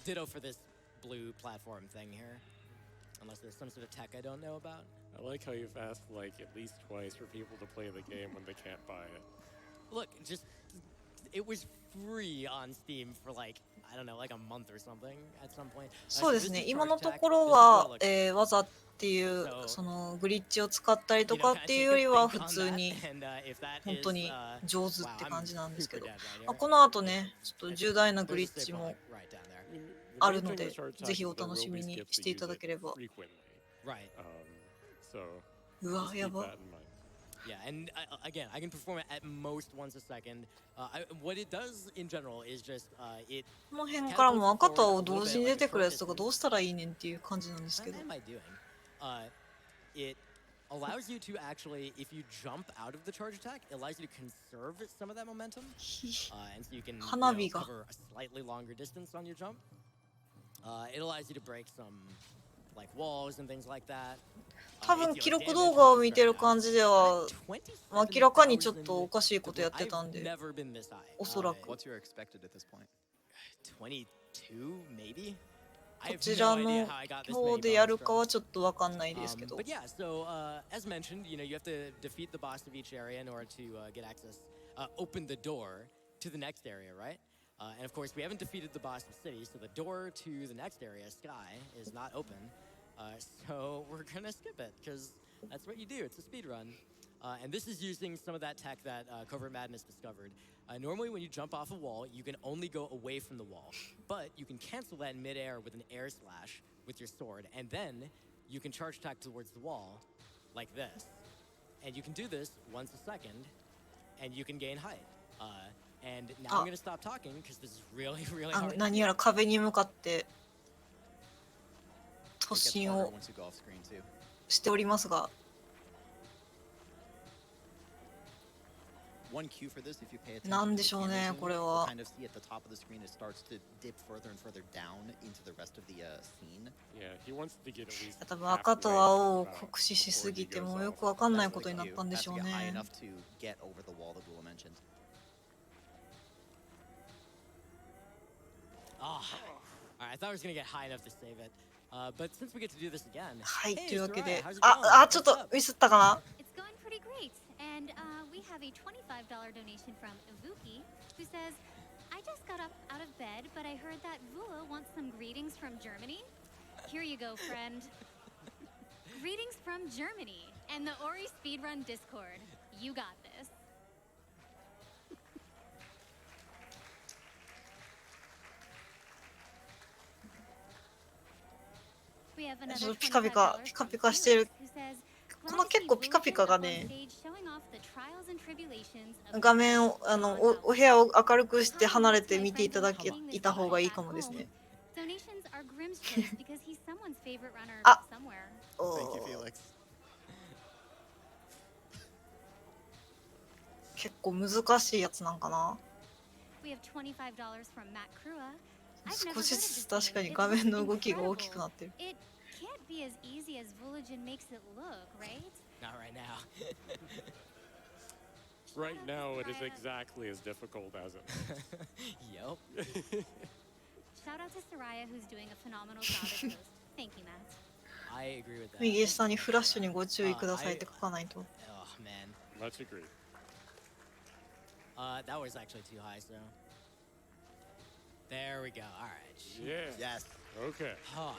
Ditto for this blue platform thing here. Unless there's some sort of tech I don't know about. I like how you've asked like at least twice for people to play the game when they can't buy it. Look, it was free on Steam for like, I don't know, like a month or something at some point. そうですね。今のところは、技っていうそのグリッチを使ったりとかっていうよりは普通に本当に上手って感じなんですけど、この後ね、ちょっと重大なグリッチもあるので、ぜひお楽しみにしていただければ。うわ、やば。Yeah, and again, I can perform it at most once a second. What it does in general is just it. この辺からも赤と青同時に出てくるやつとかどうしたらいいねんっていう感じなんですけど。What am I doing? It allows you to actually, if you jump out of the charge attack, it allows you to conserve some of that momentum, and so you can cover a slightly longer distance on your jump. It allows you to break some like walls and things like that. 多分記録動画を見てる感じでは明らかにちょっとおかしいことやってたんで、おそらく。こちらの方でやるかはちょっとわかんないですけど。But yeah, so as mentioned, you have to defeat the boss of each area in order to get access, open the door to the next area, right? And of course, we haven't defeated the boss of City, so the door to the next area, Sky, is not open. So we're gonna skip it because that's what you do. It's a speed run, and this is using some of that tech that Covert Madness discovered. Normally, when you jump off a wall, you can only go away from the wall, but you can cancel that in midair with an air slash with your sword, and then you can charge attack towards the wall like this. And you can do this once a second, and you can gain height. And now I'm going to stop talking because this is really, really hard. 何やら壁に向かって突 It gets 進 harder を once you go off screen too. しておりますが、 One cue for this, if you pay attention なんで to the しょうね、 camera zoom, これ you'll は。 kind of see at the top of the screen it starts to dip further and further down into the rest of the scene. Yeah, he wants to get at least 多分赤と halfway 青を about 酷使し before す he ぎて goes もうよ off. くわかんない That's こと the になっ cue. たんで Has し to ょう get high ね。 enough to get over the wall that Gula mentioned. Oh. Alright, I thought I was going to get high enough to save it. But since we get to do this again. はい、 Hey, というわけ Soraya, で、 how's it ちょっ going? What's と up? ミスったかな。 It's going pretty great. And we have a $25 donation from Ivuki, who says, I just got up out of bed, but I heard that Vula wants some greetings from Germany. Here you go, friend. Greetings from Germany and the Ori Speedrun Discord. You got this. We have another ちょっとピカピカ、 $25 ピカ from ピカしてる。 Felix, who says, この結構ピカピカがね、 Glad to see Vulajin up on stage showing off the trials and tribulations of 画面をお部屋を明るくして離れて見ていただけいた方がいいかもですね。 Donations are Grimm's choice because he's someone's favorite runner Ah. somewhere. Thank you, おー Felix. 結構難しいやつなんかな。 We have $25 from Matt Crua. I've never 少 heard し of ずつ this 確か game. に It 画面 looks の動きが大きく incredible. なってる。 It can't be as easy as Vulajin makes it look, right? Not right now. Right now, it is exactly as difficult as it looks. Yep. Shout out to Soraya, who's doing a phenomenal job as host. Thank you, Matt. I agree with that. 右下にフラッシュにご注意くださいって書かないと。 Oh, man. Much agreed. That was actually too high, so. There we go. All right. Yeah. Yes. Okay. Oh,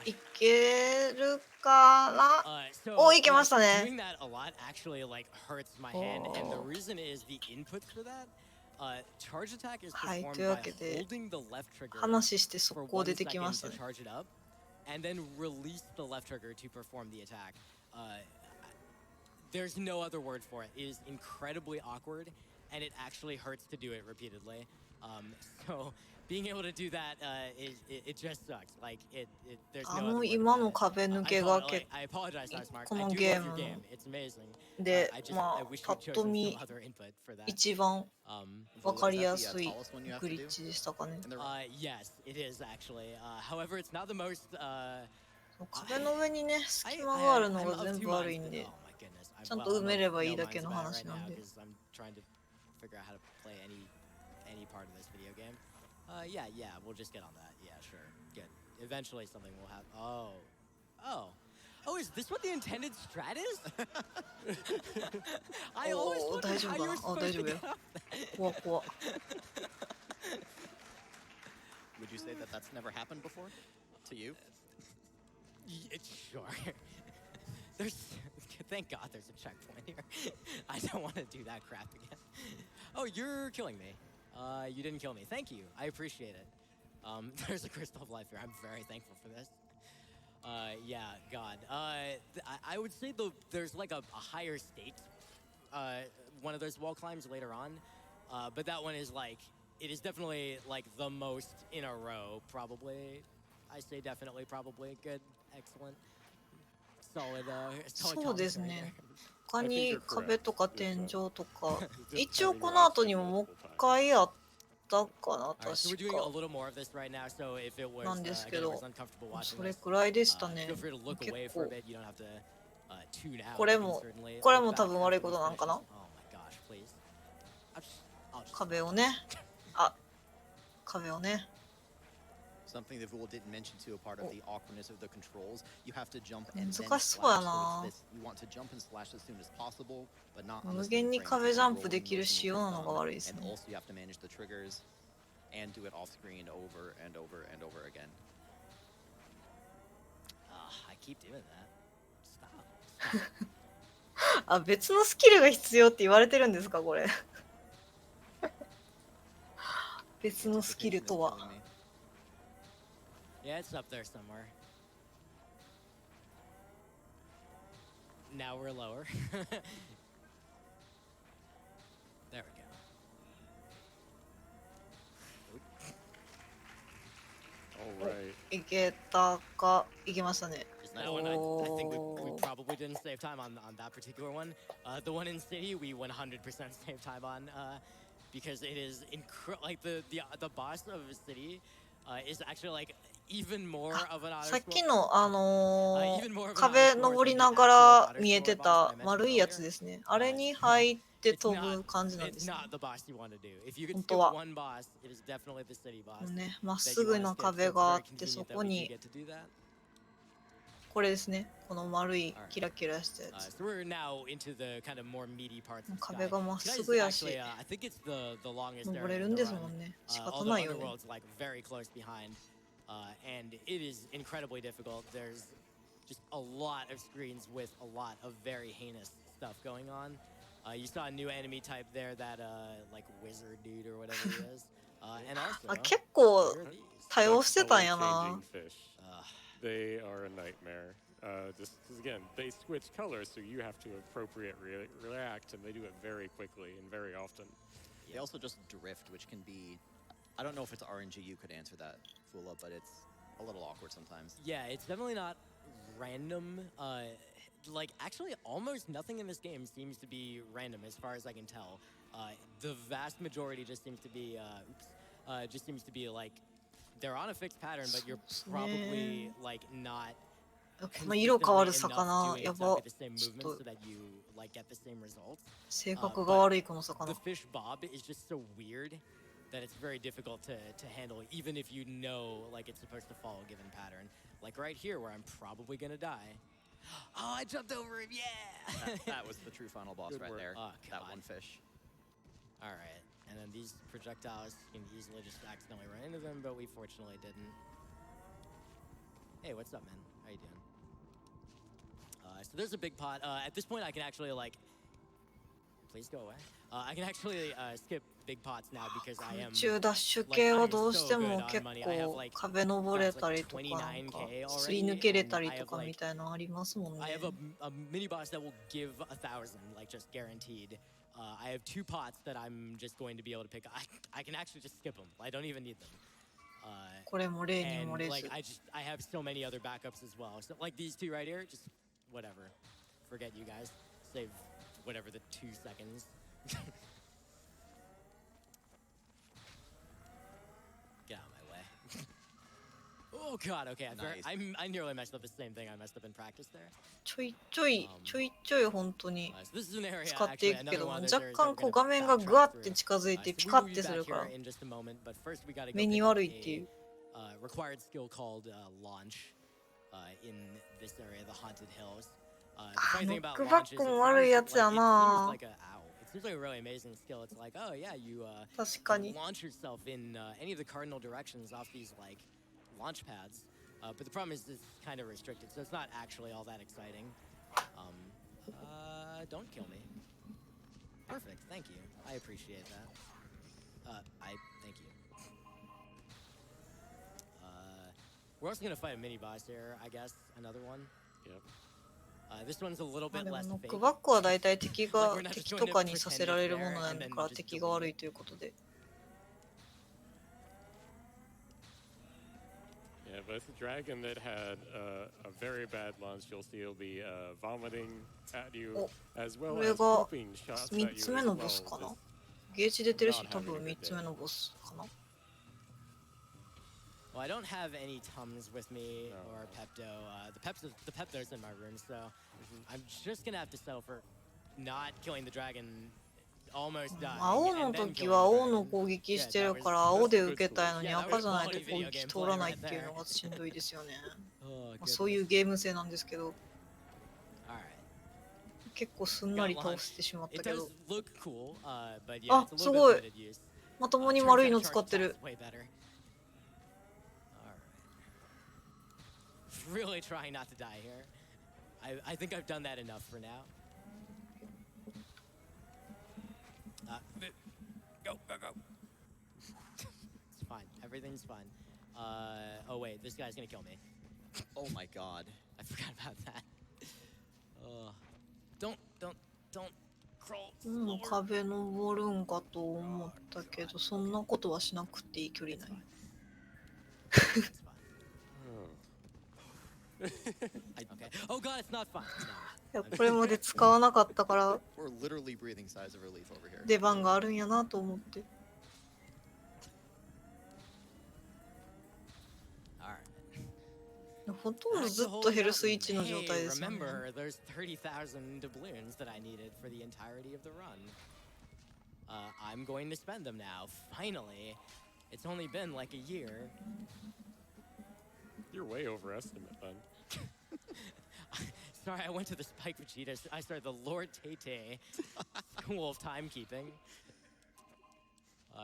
い gosh. けるかな。 So, お、いけましたね。 doing that a lot actually like hurts my hand, and the Oh. reason is the input for that. Charge attack is はい、 performed というわ by けで holding the left trigger 話して for 速攻 1出てき second ました to ね。 charge it up, and then release the left trigger to perform the attack. There's no other word for it. It is incredibly awkward, and it actually hurts to do it repeatedly. So being able to do that, it just sucks. Like there's no other word 今の about it. 壁抜けが結 I apologize, Smart. こ I の do ゲー love ム your game. It's amazing. で I just ま I あ wish パ you'd ッと chosen 見 some other input for that. 一番 Vula, わか is り that や the すい tallest one you have グ to リ do? ッチでしたかね。 In the Yes, it is actually. However, it's not the most. 壁の上にね、 I, 隙間があるの I'm が of 全 two 部悪い minds, ん but で oh。my goodness. I'm, ちゃん well, と埋 I'm めれば of いい no だ minds けの about it 話 right なん now で。 because I'm trying to figure out how to play any part of this video game. Yeah, we'll just get on that. Yeah, sure. Good. Eventually something will happen. Oh, is this what the intended strat is? I always おー、 wondered 大丈 how 夫 you か were な。あ、 supposed 大 to 丈夫 get よ。 up. 怖怖。 Would you say that that's never happened before to you? Sure. There's, thank God there's a checkpoint here. I don't want to do that crap again. Oh, you're killing me. You didn't kill me. Thank you. I appreciate it. There's a crystal of life here. I'm very thankful for this. Yeah, God. I would say there's like a higher stakes. One of those wall climbs later on. But that one is like, it is definitely like the most in a row, probably. I say definitely, probably. Good, excellent. Solid, solid そうです commentary ね there.。他に壁とか天井とか、 Just 一応 having こ to の watch 後 it にももう multiple 一 times. 回あったかな、 Alright, so we're 確 doing a か。 little more of this right now, so if it was, なんですけ again, ど if it's uncomfortable watching それ this, くらいでしたね。 feel free to look 結 away for a 構 bit. You don't have to tune out. これ You can も certainly これ look も back 多分悪い after こと this なんかな。 finishes. Oh my gosh, please. I'll just 壁をね、壁をね。 Something that Vula didn't mention too, a part of the awkwardness of the controls. You have to jump and then 難しそうや slash. な。 So it's this, you want to jump and slash as soon as possible, but not on 無 the 限 same に frame. 壁 You ジャ can't ンプ roll できる motion 仕 with 様 your なのが thumb, 悪いです and ね。 also you have to manage the triggers and do it off screen over and over and over again. I keep doing that. Stop. あ、別のスキルが必要って言われてるんですか、これ。別のスキルとは。 Yeah, it's up there somewhere. now we're lower. There we go. All right. いけたか、いけましたね。 That one, I think we probably didn't save time on that particular one. The one in City, we 100% saved time on because it is like the boss of City is actually like even more of an auto さっき scroll. の壁登りながら見えてた丸いやつですね。あれに入って飛ぶ感じなんですね。 It's not the boss you want to do. If you could 本 skip 当は。 one boss, it is definitely the City boss. ね、まっ that す you ぐ wanna な skip, so 壁 it's があ very ってそ convenient こ that we に get to do that. これですね。この丸いキラキラしたやつ。 So we're now into the kind of more meaty parts of 壁 Sky. がまっ Sky す is ぐやし、 actually, I think it's the longest 登 area れる in ん the です run. もんね。仕方 Although ないよね。 Underworld's like very close behind, and it is incredibly difficult. There's just a lot of screens with a lot of very heinous stuff going on. You saw a new enemy type there, that like wizard dude or whatever he is. And also, あ、結構 there are these. 多用してたんやな。 Color-changing fish. They are a nightmare. Just 'cause again, they switch colors, so you have to appropriately react, and they do it very quickly and very often. They also just drift, which can be... I don't know if it's RNG, you could answer that, Fula, but it's a little awkward sometimes. Yeah, it's definitely not random. Like, actually, almost nothing in this game seems to be random, as far as I can tell. The vast majority just seems to be, just seems to be like, they're on a fixed pattern, but you're probably like not. まあ色変わる consistently 魚、 enough や doing ば。 exactly the same ちょっ movements と so that you like get the same results. 性格が悪いこの The 魚。 fish bob is just so weird that it's very difficult to handle, even if you know like it's supposed to follow a given pattern. Like right here, where I'm probably gonna die. Oh, I jumped over him! Yeah. That was the true final boss Good right work. there. Oh, that God. one fish. All right, and then these projectiles you can easily just accidentally run into them, but we fortunately didn't. Hey, what's up, man? How you doing? So there's a big pot. At this point, I can actually like. Please go away. I can actually skip big pots now because I am. 空中ダッシュ系はどうしても結構壁登れたりとかなんかすり抜けれたりとかみたいなのありますもんね。 I have a mini boss that will give 1,000, like just guaranteed. I have 2 pots that I'm just going to be able to pick. I can actually just skip them. I don't even need them. これも例に And 漏れず like I have so many other backups as well. So like these 2 right here, just whatever. Forget you guys. Save whatever the 2 seconds. Get out of my way. Oh god, okay. Nice. I nearly messed up the same thing I messed up in practice there. ちょいちょい本当に So this is an area 使ってい actually くけ another ども one 若 there's 干こう画面がグワって近づいてピカってするから in just a moment, but first we gotta go 目に pick up 悪いっていう a required skill called launch in this area, the haunted hills. The funny thing about ノックバ launch ッ is ク it も悪いや seems つや like な it seems like a really amazing skill. It's like, oh yeah, you 確かに launch yourself in any of the cardinal directions off these like launch pads. But the problem is it's kind of restricted, so it's not actually all that exciting. Don't kill me. Perfect, thank you. I appreciate that. Thank you. We're also gonna fight a mini boss here, I guess. Another one. Yep. This one's a little まあ bit でも less ノッ fake. クバックは大体敵とかにさせられるものなんだから敵が悪いということで Yeah, but it's a dragon that had a very bad launch. You'll see it'll be vomiting at you, as well これ as が pooping shots 3 at you つ目 as の well. ボスかな Just ゲージ出てるし多分3つ目のボスかな Well, I don't have any Tums with me or Pepto. The Pepto's in my room, so I'm just gonna have to settle for not killing the dragon. Almost dying. 青の and then 時 killing は the 青の dragon. 攻撃してるから青で受けたいのに赤じゃないと攻撃通らないっていうのがしんどいですよね、 Oh, まあ、そういうゲーム性なんですけど Alright. 結構すんなり倒してしまった It け does ど look cool, but yeah, あ、 it's a す little ごい bit limited use. まともに Turns 丸い out の charge 使ってる attack's way better. Alright. Really trying not to die here. I think I've done that enough for now. Go. It's fine. Everything's fine. Oh wait, this guy's gonna kill me. Oh my god. I forgot about that. 壁登るんかと思ったけど、そんなことはしなくていい距離ない。いや、これまで使わなかったから出番があるんやなと思って。ほとんどずっとヘルス1の状態ですよね。I'm going to spend them now. Finally. It's only been like a year. You're way overestimate then. Sorry, I went to the Spike Vegeta. I started the Lord Tay School of Timekeeping.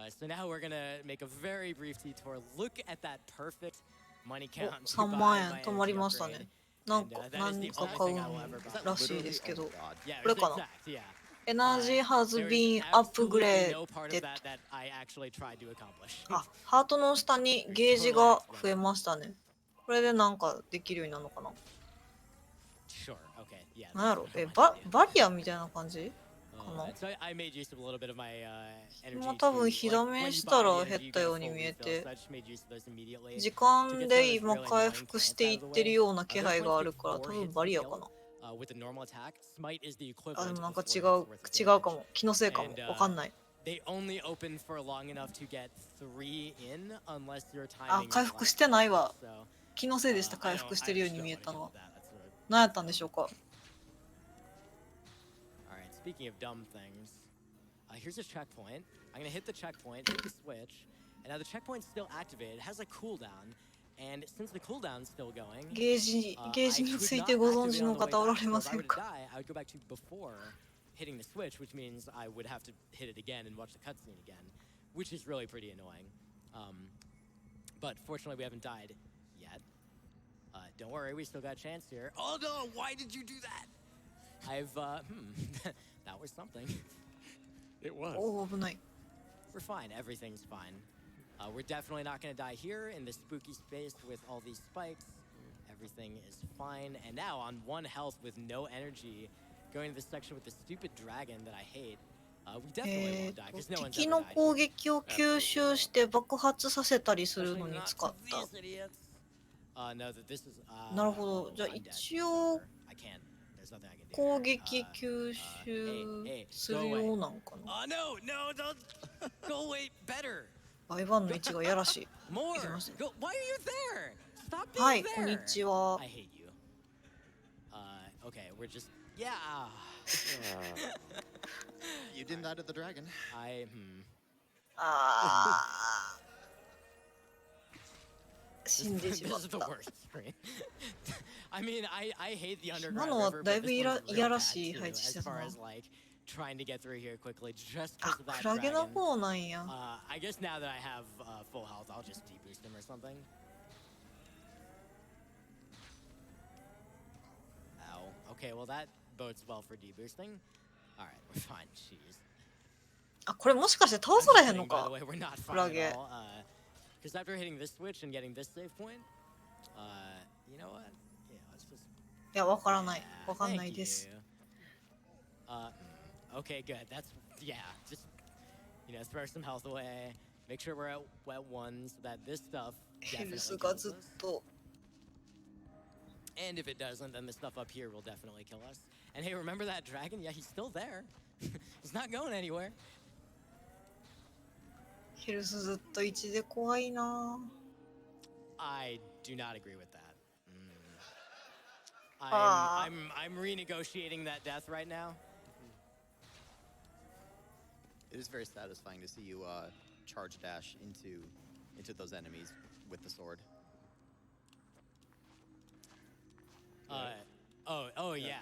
So now we're gonna make a very brief detour. Look at that perfect money count. 3万円止まりましたね。なんか何か買うらしいですけど、これかな。Energy has been upgraded. あ、ハートの下にゲージが増えましたね。これでなんかできるようになるのかな。なんやろ、バリアみたいな感じかな。今多分火ダメしたら減ったように見えて、時間で今回復していってるような気配があるから、多分バリアかな。あ、でもなんか違うかも。気のせいかも。わかんない。あ、回復してないわ。気のせいでした。回復してるように見えたのは。何やったんでしょうか。Speaking of dumb things, here's a checkpoint. I'm gonna hit the checkpoint, hit the switch, and now the checkpoint's still activated. It has a cooldown, and since the cooldown's still going, ゲージについてご存知の方おられませんか？ I would go back to before hitting the switch, which means I would have to hit it again and watch the cutscene again, which is really pretty annoying. But fortunately, we haven't died yet. Don't worry, we still got a chance here. Oh no! Why did you do that? That was something. It was. Oh, 危ない。We're fine. Everything's fine. We're definitely not going to die here in this spooky space with all these spikes. Everything is fine. And now on 1 health with no energy, going to this section with the stupid dragon that I hate. We definitely won't die because no one's ever died. 敵の攻撃を吸収して爆発させたりするのに使った。なるほど。じゃあ一応攻撃吸収するようなんかな。バイバンの位置がやらしい。はい、こんにちは。You didn't die to the dragon. 死んでしまった。 I mean, I hate the underground 今のは river, だい but ぶ this い one's や really ら bad しい too, 配置して as たな。 far as like trying to get through here quickly just あ、 because of that クラゲの dragon. 方なんや。I guess now that I have full health, I'll just deboost him or something. Ow. Okay, well that bodes well for deboosting. All right, we're fine. Jeez. あ、これもしかして倒されへんの By か the way, we're not クラ fine at ゲ。 all. Because after hitting this switch and getting this save point, you know what? Yeah, let's just. いや、わからない。わかんないです。 Okay, good. That's yeah. Just throw some health away. Make sure we're at wet one so that this stuff ヘル definitely スが kills ずっ us. と。 And if it doesn't, then the stuff up here will definitely kill us. And hey, remember that dragon? Yeah, he's still there. He's not going anywhere. ヘルスずっと1で怖いな。 I do not agree with that. Ah. I'm renegotiating that death right now. It is very satisfying to see you charge dash into those enemies with the sword. Oh yeah.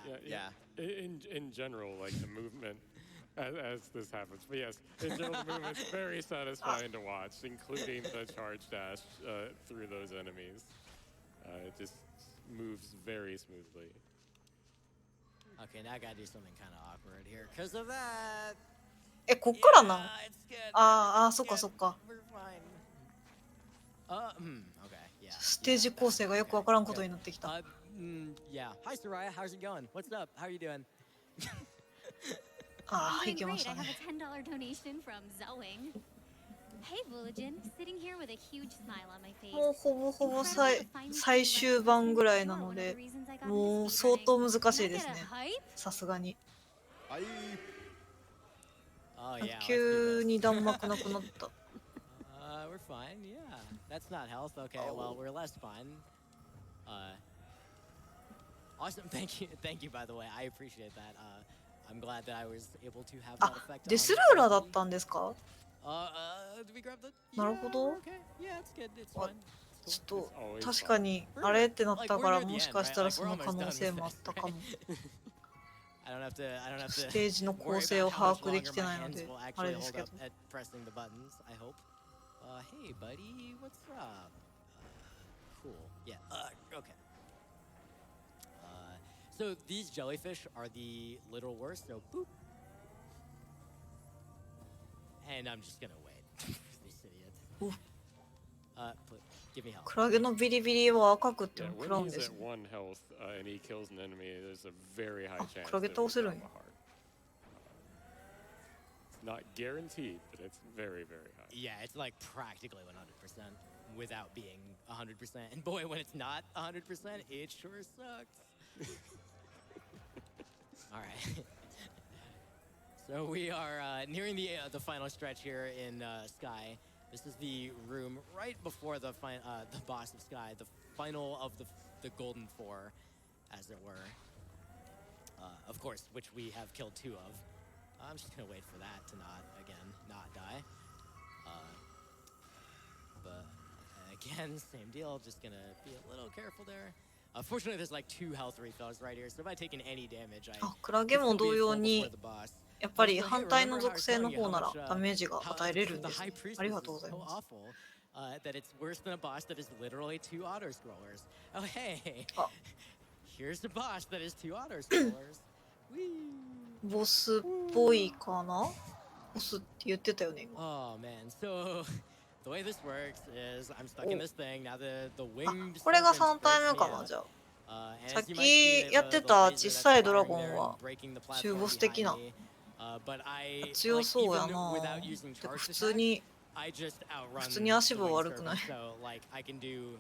In general, like the movement as this happens. But yes, in general, the movement's very satisfying to watch, including the charge dash through those enemies. It just moves very smoothly. Okay, now I gotta do something kind of awkward here because of that. え、こっからなん？ Yeah, it's good. あ、そっかそっか。 We're fine. Okay, yeah. ステージ構成がよくわからんことになってきた。Yeah. Hi, Soraya. How's it going? What's up? How are you doing? ああ、 I'm いけ doing ま great. した I have ね。 a $10 donation from Zoing. Hey, Vulajin, sitting here with a huge smile on my face. もうほぼほぼ Incredible to finally 最 see 終 Restream 版ぐら in いな store. の One of the で、 reasons I got もう into 相当 speedrunning. 難し Can い I で get す a ね。 hype? さすがに。 Oh yeah, let's do 急 this. に弾幕なくなった。 We're fine. Yeah, that's not health. Okay, well we're less fine. Awesome. Thank you. By the way, I appreciate that. I'm glad that I was able to have あ that effect. デスルーラーだったんですか？ Did we grab the? なるほど。 Okay. Yeah, it's good. It's あ fine. ちょっと確かにあれってなったから、もしかしたらその可能性もあったかも。 I don't have to ステージの構成を把握できてないのであれですけど。 pressing the buttons, I hope. Hey buddy, what's up? Cool. Yeah. Okay. So these jellyfish are the literal worst. So boop. And I'm just gonna wait. These idiots. Give me help. クラゲのビリビリは赤くって Yeah, も食 when らうん he's です at よ。 1 health and he kills an enemy, there's a very high chanceクラゲ that 倒 he'll せるん down や。 the heart. It's not guaranteed, but it's very, very high. Yeah, it's like practically 100% without being 100%. And boy, when it's not 100%, it sure sucks. All right. So we are nearing the final stretch here in Sky. This is the room right before the boss of Sky, the final of the Golden Four, as it were. Of course, which we have killed 2 of. I'm just gonna wait for that to not die. But again, same deal. Just gonna be a little careful there. Fortunately, there's like 2 health refills right here, so if I take any damage, I あ、クラゲも同様 before に the boss. やっぱり反対の属性の方ならダメージが与えれるんですね。ありがとうございます。 That it's worse than a boss that is literally 2 auto scrollers. Oh hey, here's the boss that is 2 auto scrollers. ボスっぽいかな？ボスって言ってたよね今。 Oh man, so the way this works is I'm stuck in this thing now. The あ、 winged これが serpents 3体 break 目か me な out. じゃあ。 And さっ as you might き see, やって the た laser 小 that's さいドラ firing ゴン there は and breaking the 中 platform ボス的 behind な。 me. But I 強 like そうや even な。 without using てか charged 普通 attacks, に I just outrun 普通に足 the 場 winged 悪くない。 serpent. So like I can do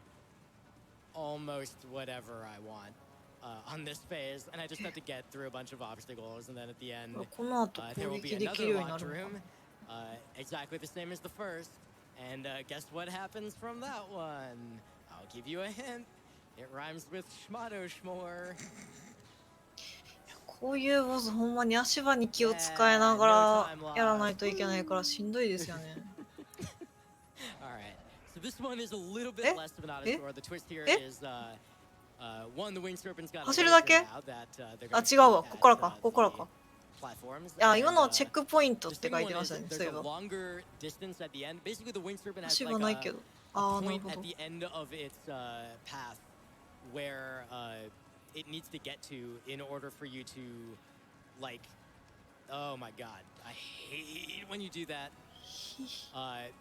almost whatever I want on this phase, and I just have to get through a bunch of obstacles, and then at the end この後 there 攻 will be 撃でき another るようにな locked るのか room, exactly the same as the first. And guess what happens from that one? I'll give you a hint. It rhymes with Schmotto Schmore. こういうボスほんまに足場に気を使いながらやらないといけないからしんどいですよね。 All right. So this one is a little bit え less of an auto え score. The twist here え is one, the winged serpent's got a 走るだけ laser now that they're あ、 gonna 違うわ。 shoot ここから at か。ここからか。 platforms. あ、今 And, のはチェックポイントっ the て second 書いて one ま is したね。そうい there's え a ば。 longer distance at the end. Basically, the winged serpent has 足 like 場ないけど。 a ああ、なる point ほ at ど。 the end of its path where it needs to get to in order for you to, like, oh my god, I hate when you do that.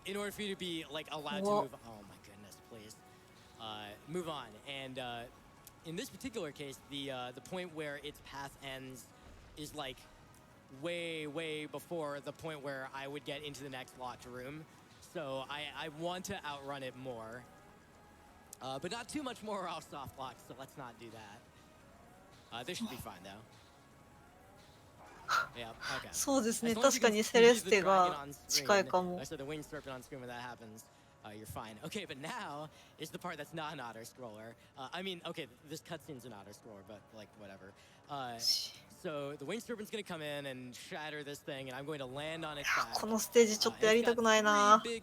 In order for you to be like allowed to Wha- move, oh my goodness, please, move on. And in this particular case, the point where its path ends is like way before the point where I would get into the next locked room. So I want to outrun it more, but not too much more or I'll soft lock. So let's not do that. This should be fine though. Yeah, okay. そうですね。 As long as 確 you か can に see セレス the テ dragon が on 近い screen, かも。 so the winged serpent on screen when that happens, you're fine. Okay, but now is the part that's not an auto scroller. I mean, okay, this cutscene's an auto scroller, but like whatever. So the winged serpent's gonna come in and shatter this thing, and I'm going to land on its back. このステージちょっとや It's りた got くないな。 three big,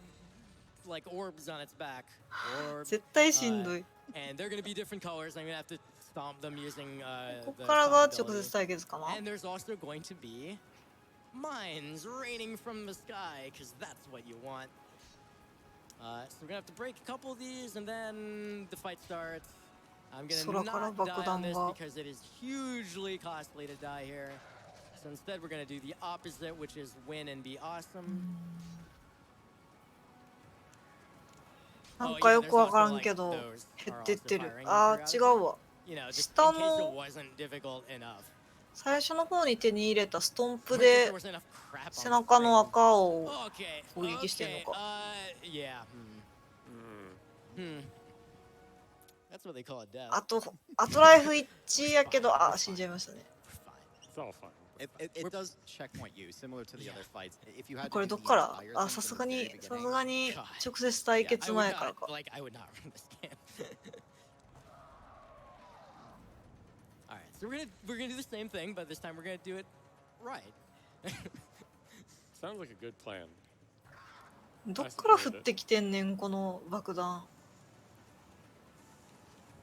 like orbs on its back, orb, 絶対しんどい。 and they're gonna be different colors. I'm gonna have to stomp them using こ the こからが stomp 直 ability. 接対決かな。 And there's also going to be mines raining from the sky, because that's what you want. So we're gonna have to break a couple of these, and then the fight starts. I'm gonna 空から not 爆 die on 弾 this が。 because it is hugely costly to die here. So instead, we're gonna do the opposite, which is win and be awesome. なん Oh, か yeah, よ there's くわから also ん like けど those 減 are ってっ also てる。 firing あー違う periodically. わ。 You know, just in 下 case it の wasn't difficult enough. 最初の方に手に入れたストンプで背中の赤を攻撃してるのか。あとライフ1やけど、あ、死んじゃいましたね。これどっから？あ、さすがに直接対決前からか。So we're gonna do the same thing, but this time we're gonna do it right. Sounds like a good plan. どっから降ってきてんねんこの爆弾。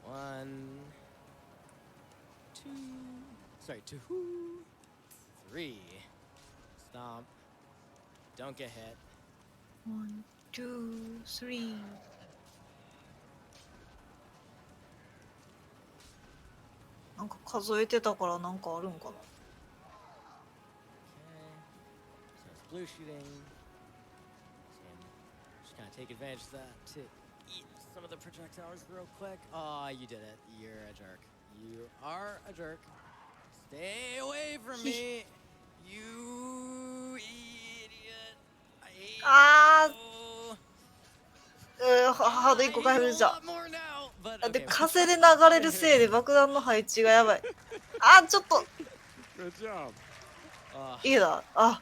One, two, sorry, 2, 3. Stomp. Don't get hit. 1, 2, 3. なんか数えてたからなんかあるんかな。Okay. So it's blue shooting. Just kind of take advantage of that to eat some of the projectiles real quick. Oh, you did it. You're a jerk. You are a jerk. Stay away from me. You idiot. I hate you. ハード1個回復した。で、風で流れるせいで爆弾の配置がやばい。あ、ちょっと。いいだ。あ。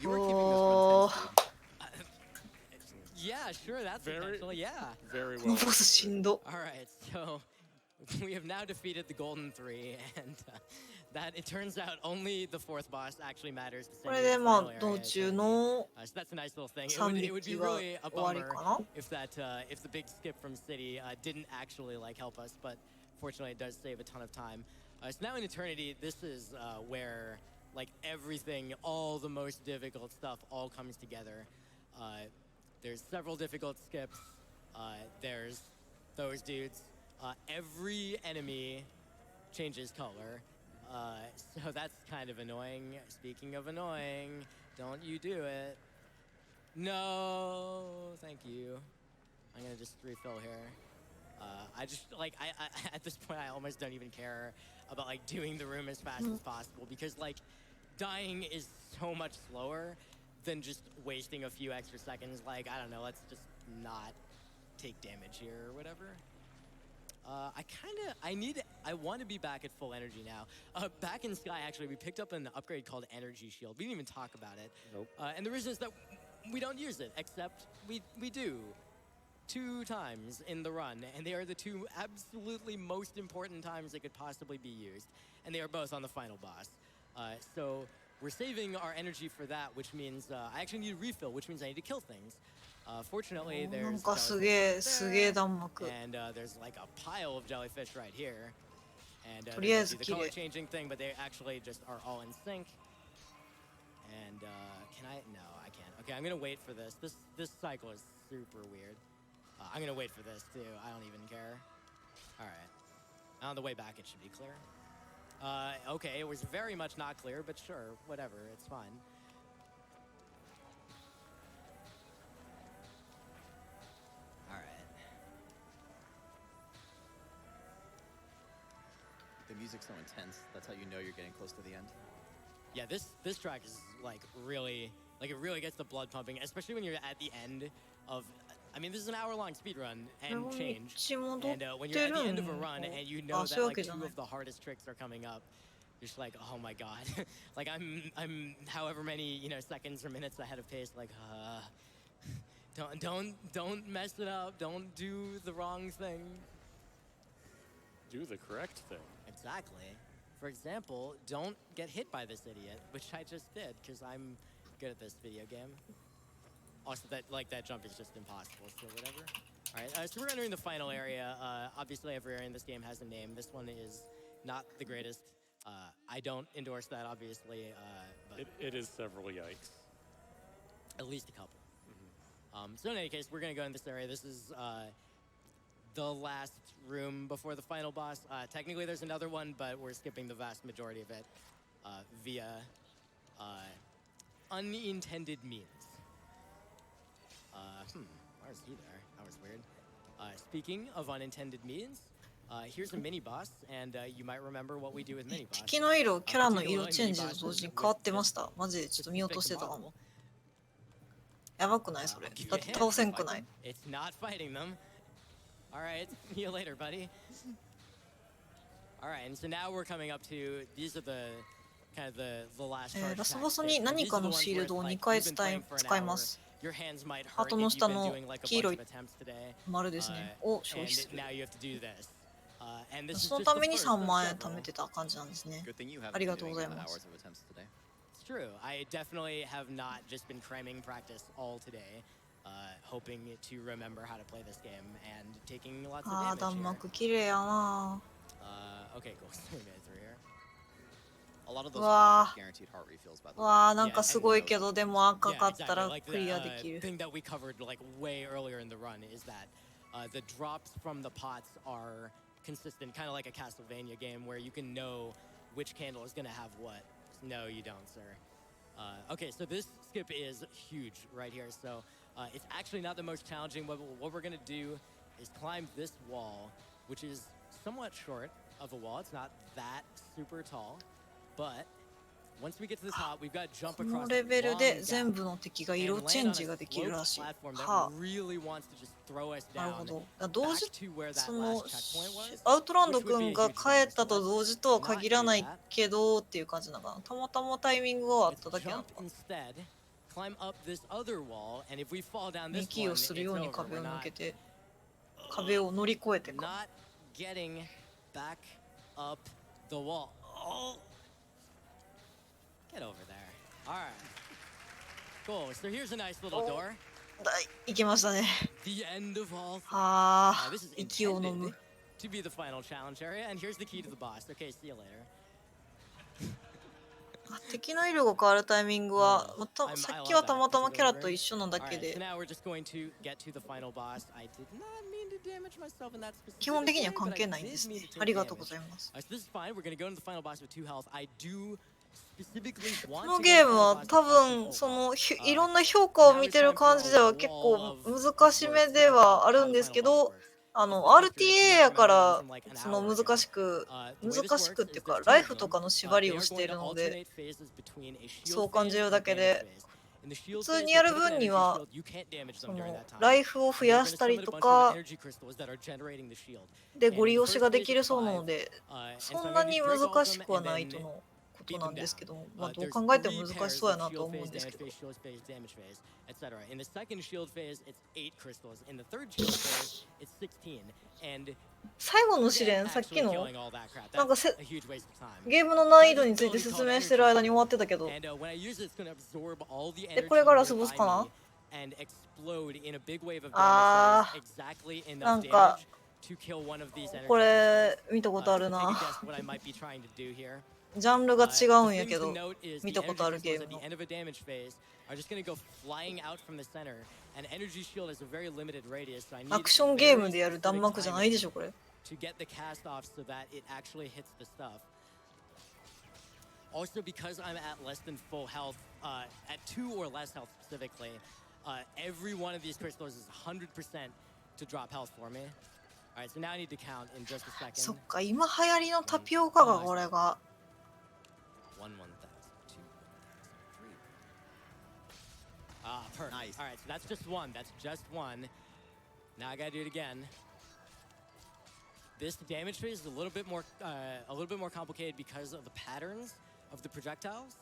おー。Yeah, sure, that's potential, yeah. Very well. このボスしんど。Alright, so we have now defeated the Golden Three, and that it turns out only the fourth boss actually matters. これでまあ道中のSo that's a nice little thing. It It would be really a bummer if the big skip from City didn't actually like help us, but fortunately it does save a ton of time. So now in Eternity, this is where like everything, all the most difficult stuff, all comes together. There's several difficult skips. There's those dudes. Every enemy changes color. So that's kind of annoying. Speaking of annoying, don't you do it. No, thank you. I'm gonna just refill here. I just, like, I at this point, I almost don't even care about, like, doing the room as fast as possible, because, like, dying is so much slower than just wasting a few extra seconds. Like, I don't know, let's just not take damage here or whatever. I want to be back at full energy now. Back in Sky, actually, we picked up an upgrade called Energy Shield. We didn't even talk about it. Nope. And the reason is that we don't use it, except we do. 2 times in the run, and they are the 2 absolutely most important times it could possibly be used. And they are both on the final boss. So we're saving our energy for that, which means I actually need a refill, which means I need to kill things. Fortunately, there's and there's like a pile of jellyfish right here. And there's the color changing thing, but they actually just are all in sync. And can I? No, I can't. Okay, I'm gonna wait for this. This cycle is super weird. I'm gonna wait for this too. I don't even care. All right. On the way back, it should be clear. Okay, it was very much not clear, but sure, whatever. It's fine. All right. The music's so intense. That's how you know you're getting close to the end. Yeah, this track is like really, like it really gets the blood pumping, especially when you're at the end of. I mean, this is an hour-long speedrun and change. And when you're at the end of a run and you know that like 2 of the hardest tricks are coming up, you're just like, oh my god, like I'm however many seconds or minutes ahead of pace. Like, don't mess it up. Don't do the wrong thing. Do the correct thing. Exactly. For example, don't get hit by this idiot, which I just did because I'm good at this video game. Also, that jump is just impossible, so whatever. All right, so we're entering the final area. Obviously, every area in this game has a name. This one is not the greatest. I don't endorse that, obviously. But it is several yikes. At least a couple. So in any case, we're going to go in this area. This is the last room before the final boss. Technically, there's another one, but we're skipping the vast majority of it via unintended means. Why is he there? That was weird. Speaking of unintended means, Here's a mini boss, and you might remember what we do with mini boss. 敵の色、キャラの色チェンジと同時に変わってました。マジでちょっと見落としてたかも。やばくないそれ。だって倒せんくない。It's not fighting them. All right, see you later, buddy. All right, and so now we're coming up to these are the kind of the last charge. ラスボスに何かのシールドを2回使います。ハートの下の黄色い丸ですね。を消費する。そのために3万円貯めてた感じなんですね。ありがとうございます。It's true. I definitely have not just been cramming practice all today, hoping to remember how to play this game and taking lots of damage. ああ、弾幕綺麗やな。Okay, cool. So we made it through here. A lot of those わ guaranteed heart refills, by the あ、 way. わあ、なんかすごいけど、でも赤か Yeah, ったら exactly. クリアで Like き the る。 thing that we covered like way earlier in the run is that the drops from the pots are consistent, kind of like a Castlevania game where you can know which candle is going to have what. No, you don't, sir. Okay, so this skip is huge right here. So it's actually not the most challenging. What we're going to do is climb this wall, which is somewhat short of a wall. It's not that super tall, but once we get to the top, we've got to jump この across レ a ベル long で gap 全部の敵が and 色 land チェ on ン a ジができる sloped らしい。 platform that は really wants to just throw us あ、なる down ほど。同 back 時 to where that その last checkpoint was. アウトランド君が帰ったと同時とは限らないけどっていう感じなのかな。たまたまタイミングがあっ Let's ただけなの jump か。 instead, climb up this other wall, and if we fall down 見 this キ one, をする it's ように over. 壁 We're を抜 not, けて壁を乗り越えてか。 not getting back up the wall. Oh. Get over there. All right. Cool. So here's a nice little door. いけましたね。 The end of all things. は Now, あ、 this is 息を飲む。 intended to be the final challenge area, and here's the key to the boss. Okay, see you later. 敵の色が変わるタイミングは、さっきはたまたまキャラと一緒なだけ Alright, で so now we're just going to get to the final boss. I did not mean to damage myself in that specific 基本的には way, 関 but 係 I ないんで did す mean ね。 to take ありがとう damage. ございます。 So this is fine. We're going to go into the final boss with 2 health. I do specifically こ want の to ゲー go ム to は the final boss 多 with 分 full そ health. のいろんな評価を見てる感じでは結構難しめではあるんですけど、RTA やからその難しくっていうかライフとかの縛りをしているのでそう感じるだけで、普通にやる分にはそのライフを増やしたりとかでご利用しができるそうなので、そんなに難しくはないとのことなんですけども、まあどう考えても難しそうやなと思うんですけど。In the second shield phase, it's 8 crystals. In the third shield phase, it's 16. And 最後の試練、さっき actually の killing all that crap, なんか that's a huge waste of time. ゲームの難易度について説明してる間に終わってたけど、 And when I use it, it's going to absorb all the で energy これがラスボス by かな me and explode in a big wave of damage あ that is exactly ー、な enough んか damage to kill one of these energy こ crystals. れ見たことある So take a な。 guess what I might be trying to do here. ジャンルが違うんやけ The ど thing to note is 見 the たことある energy ゲー crystals ム at の the end of a damage phase are just going to go flying out from the center. An energy shield is a very limited radius, so I need アクションゲーム very でやる弾 specific 幕じゃないでし timing ょこれ。 to get the cast off so that it actually hits the stuff. Also, because I'm at less than full health, at 2 or less health specifically, every one of these crystals is 100% to drop health for me. Alright, so now I need to count in just a そっ second. か、今流行りのタピオカがこれが。 1,000, 2,000, 3,000. Ah, perfect. Nice. Alright, so that's just one. That's just one. Now I gotta do it again. This damage phase is a little bit more complicated because of the patterns of the projectiles.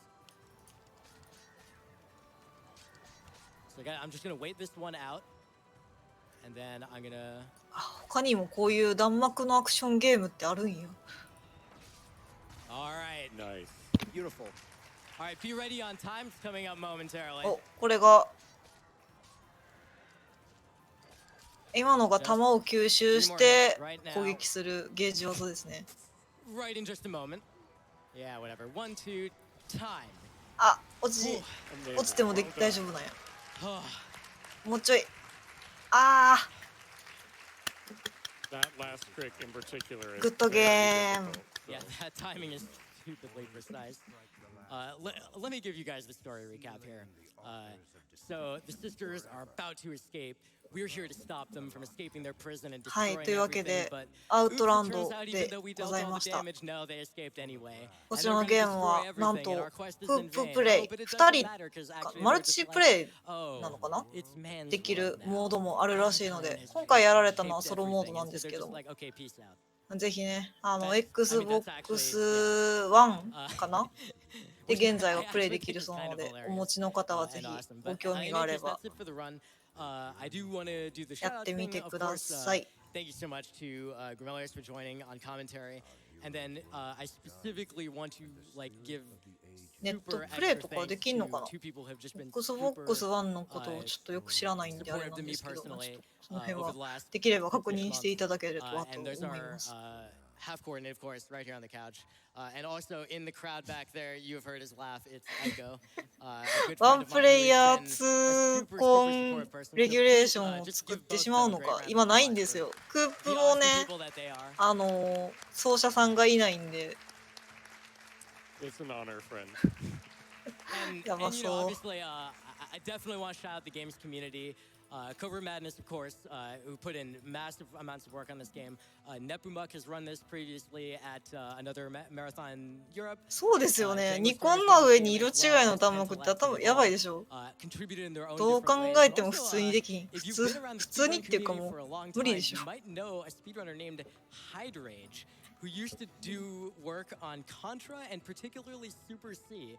So I'm just gonna wait this one out, and then I'm gonna. 他にもこういう弾幕のアクションゲームってあるんや。 All right. Nice. Beautiful. All right. Be ready on time. It's coming up momentarily. お、これが今のが弾を吸収して攻撃するゲージ技ですね。 Right in just a moment. Yeah, whatever. 1, 2, time. あ、落ちても大丈夫なんや。もうちょい。ああ。 That last trick in particular is グッドゲーム。 Yeah, that timing is stupidly precise. Let me give you guys the story recap here. So the sisters are about to escape. We're here to stop them from escaping their prison and はい、 destroying というわけ everything. で But アウトラ oops, ン it turns ド out で even though we ご dealt ざい all ま the した damage, no, they escaped anyway. こ And ちら they're の gonna ゲームは destroy なん everything, と and our quest is フ in ップ vain. プレ Oh, イ but it 2 doesn't 人 matter because か actually マル they're just チ like, プレイ oh, なのかな it's man's できる world モー now. ドもあるらしいの Our で turn 今 has 回やられた shaped のはソロモード everything, なん and で so す they're けど just も like, okay, peace out. ぜひねI mean, that's XBOX1 かなで現在はプレイできるそうなのでお持ちの方はぜひご興味があれば I do want to do the や shout って out み thing. て Of くだ course, さい。 thank you so much to Grimelius for joining on commentary. And then I specifically want to like give ネット super プレイ extra とか thanks できんのか to な two people who have just been ?XBOX1 の super ことをちょっとよく知らないんであれ supportive な to んで me すけども、ちょっ personally とその辺 over は the last できれば確 6認していただけるとはと and 思 there's い our ます。 half coordinate, of course, right here on the couch. And also in the crowd back there, you have heard his laugh. It's Echo. A good ワ friend ン of プ mine レイ who ヤ has ー been a 2 super, コ super ン supportive person. レ So ギュレーシ please ョンを just 作っ give て both しま of う them a の great か round 今 of ないん applause で for すよ。クープ the も awesome ね people that they are. 奏者さんがいないんで It's an honor, friend. And you やば know, そう。 obviously, I definitely want to shout out the games community. Cover Madness, of course, who put in massive amounts of work on this game. Nepumuk has run this previously at another marathon Europe. そうですよね。 James ニ Furnace コンの run 上 this に game 色 as 違 well いの as 弾幕って Pentalet 多分やばい as でしょ。 contributed in their own どう different 考 ways. え And ても also, 普通にできん。 if 普 you've 通 been around the 普通に speedrun っていうか community も for a long う無理 time, でし you ょ。 might know a speedrunner named Hydrage, who used to do work on Contra and particularly Super C.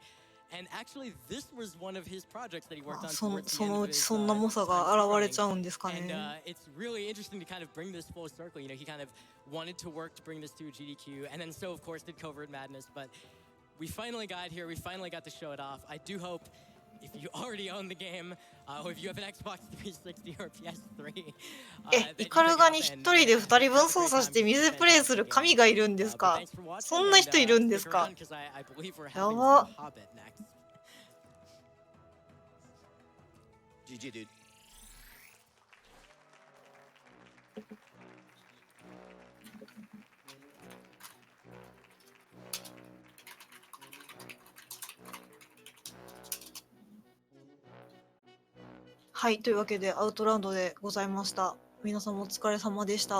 And actually, this was one of his projects that he worked on そ towards the の end う of ち his そんな猛者 time が現れ speedrunning. ちゃうんですか And ね。 it's really interesting to kind of bring this full circle. You know, he kind of wanted to work to bring this to a GDQ, and then so of course did Covert Madness. But we finally got here. We finally got to show it off. I do hope if you already own the game, or if you have an Xbox 360 or PS3, イカルガに一人で二人分操作して水プレイする神がいるんですか？そんな人いるんですか？やば。 GG, dude. はい、というわけでアウトランドでございました。皆さんもお疲れ様でした。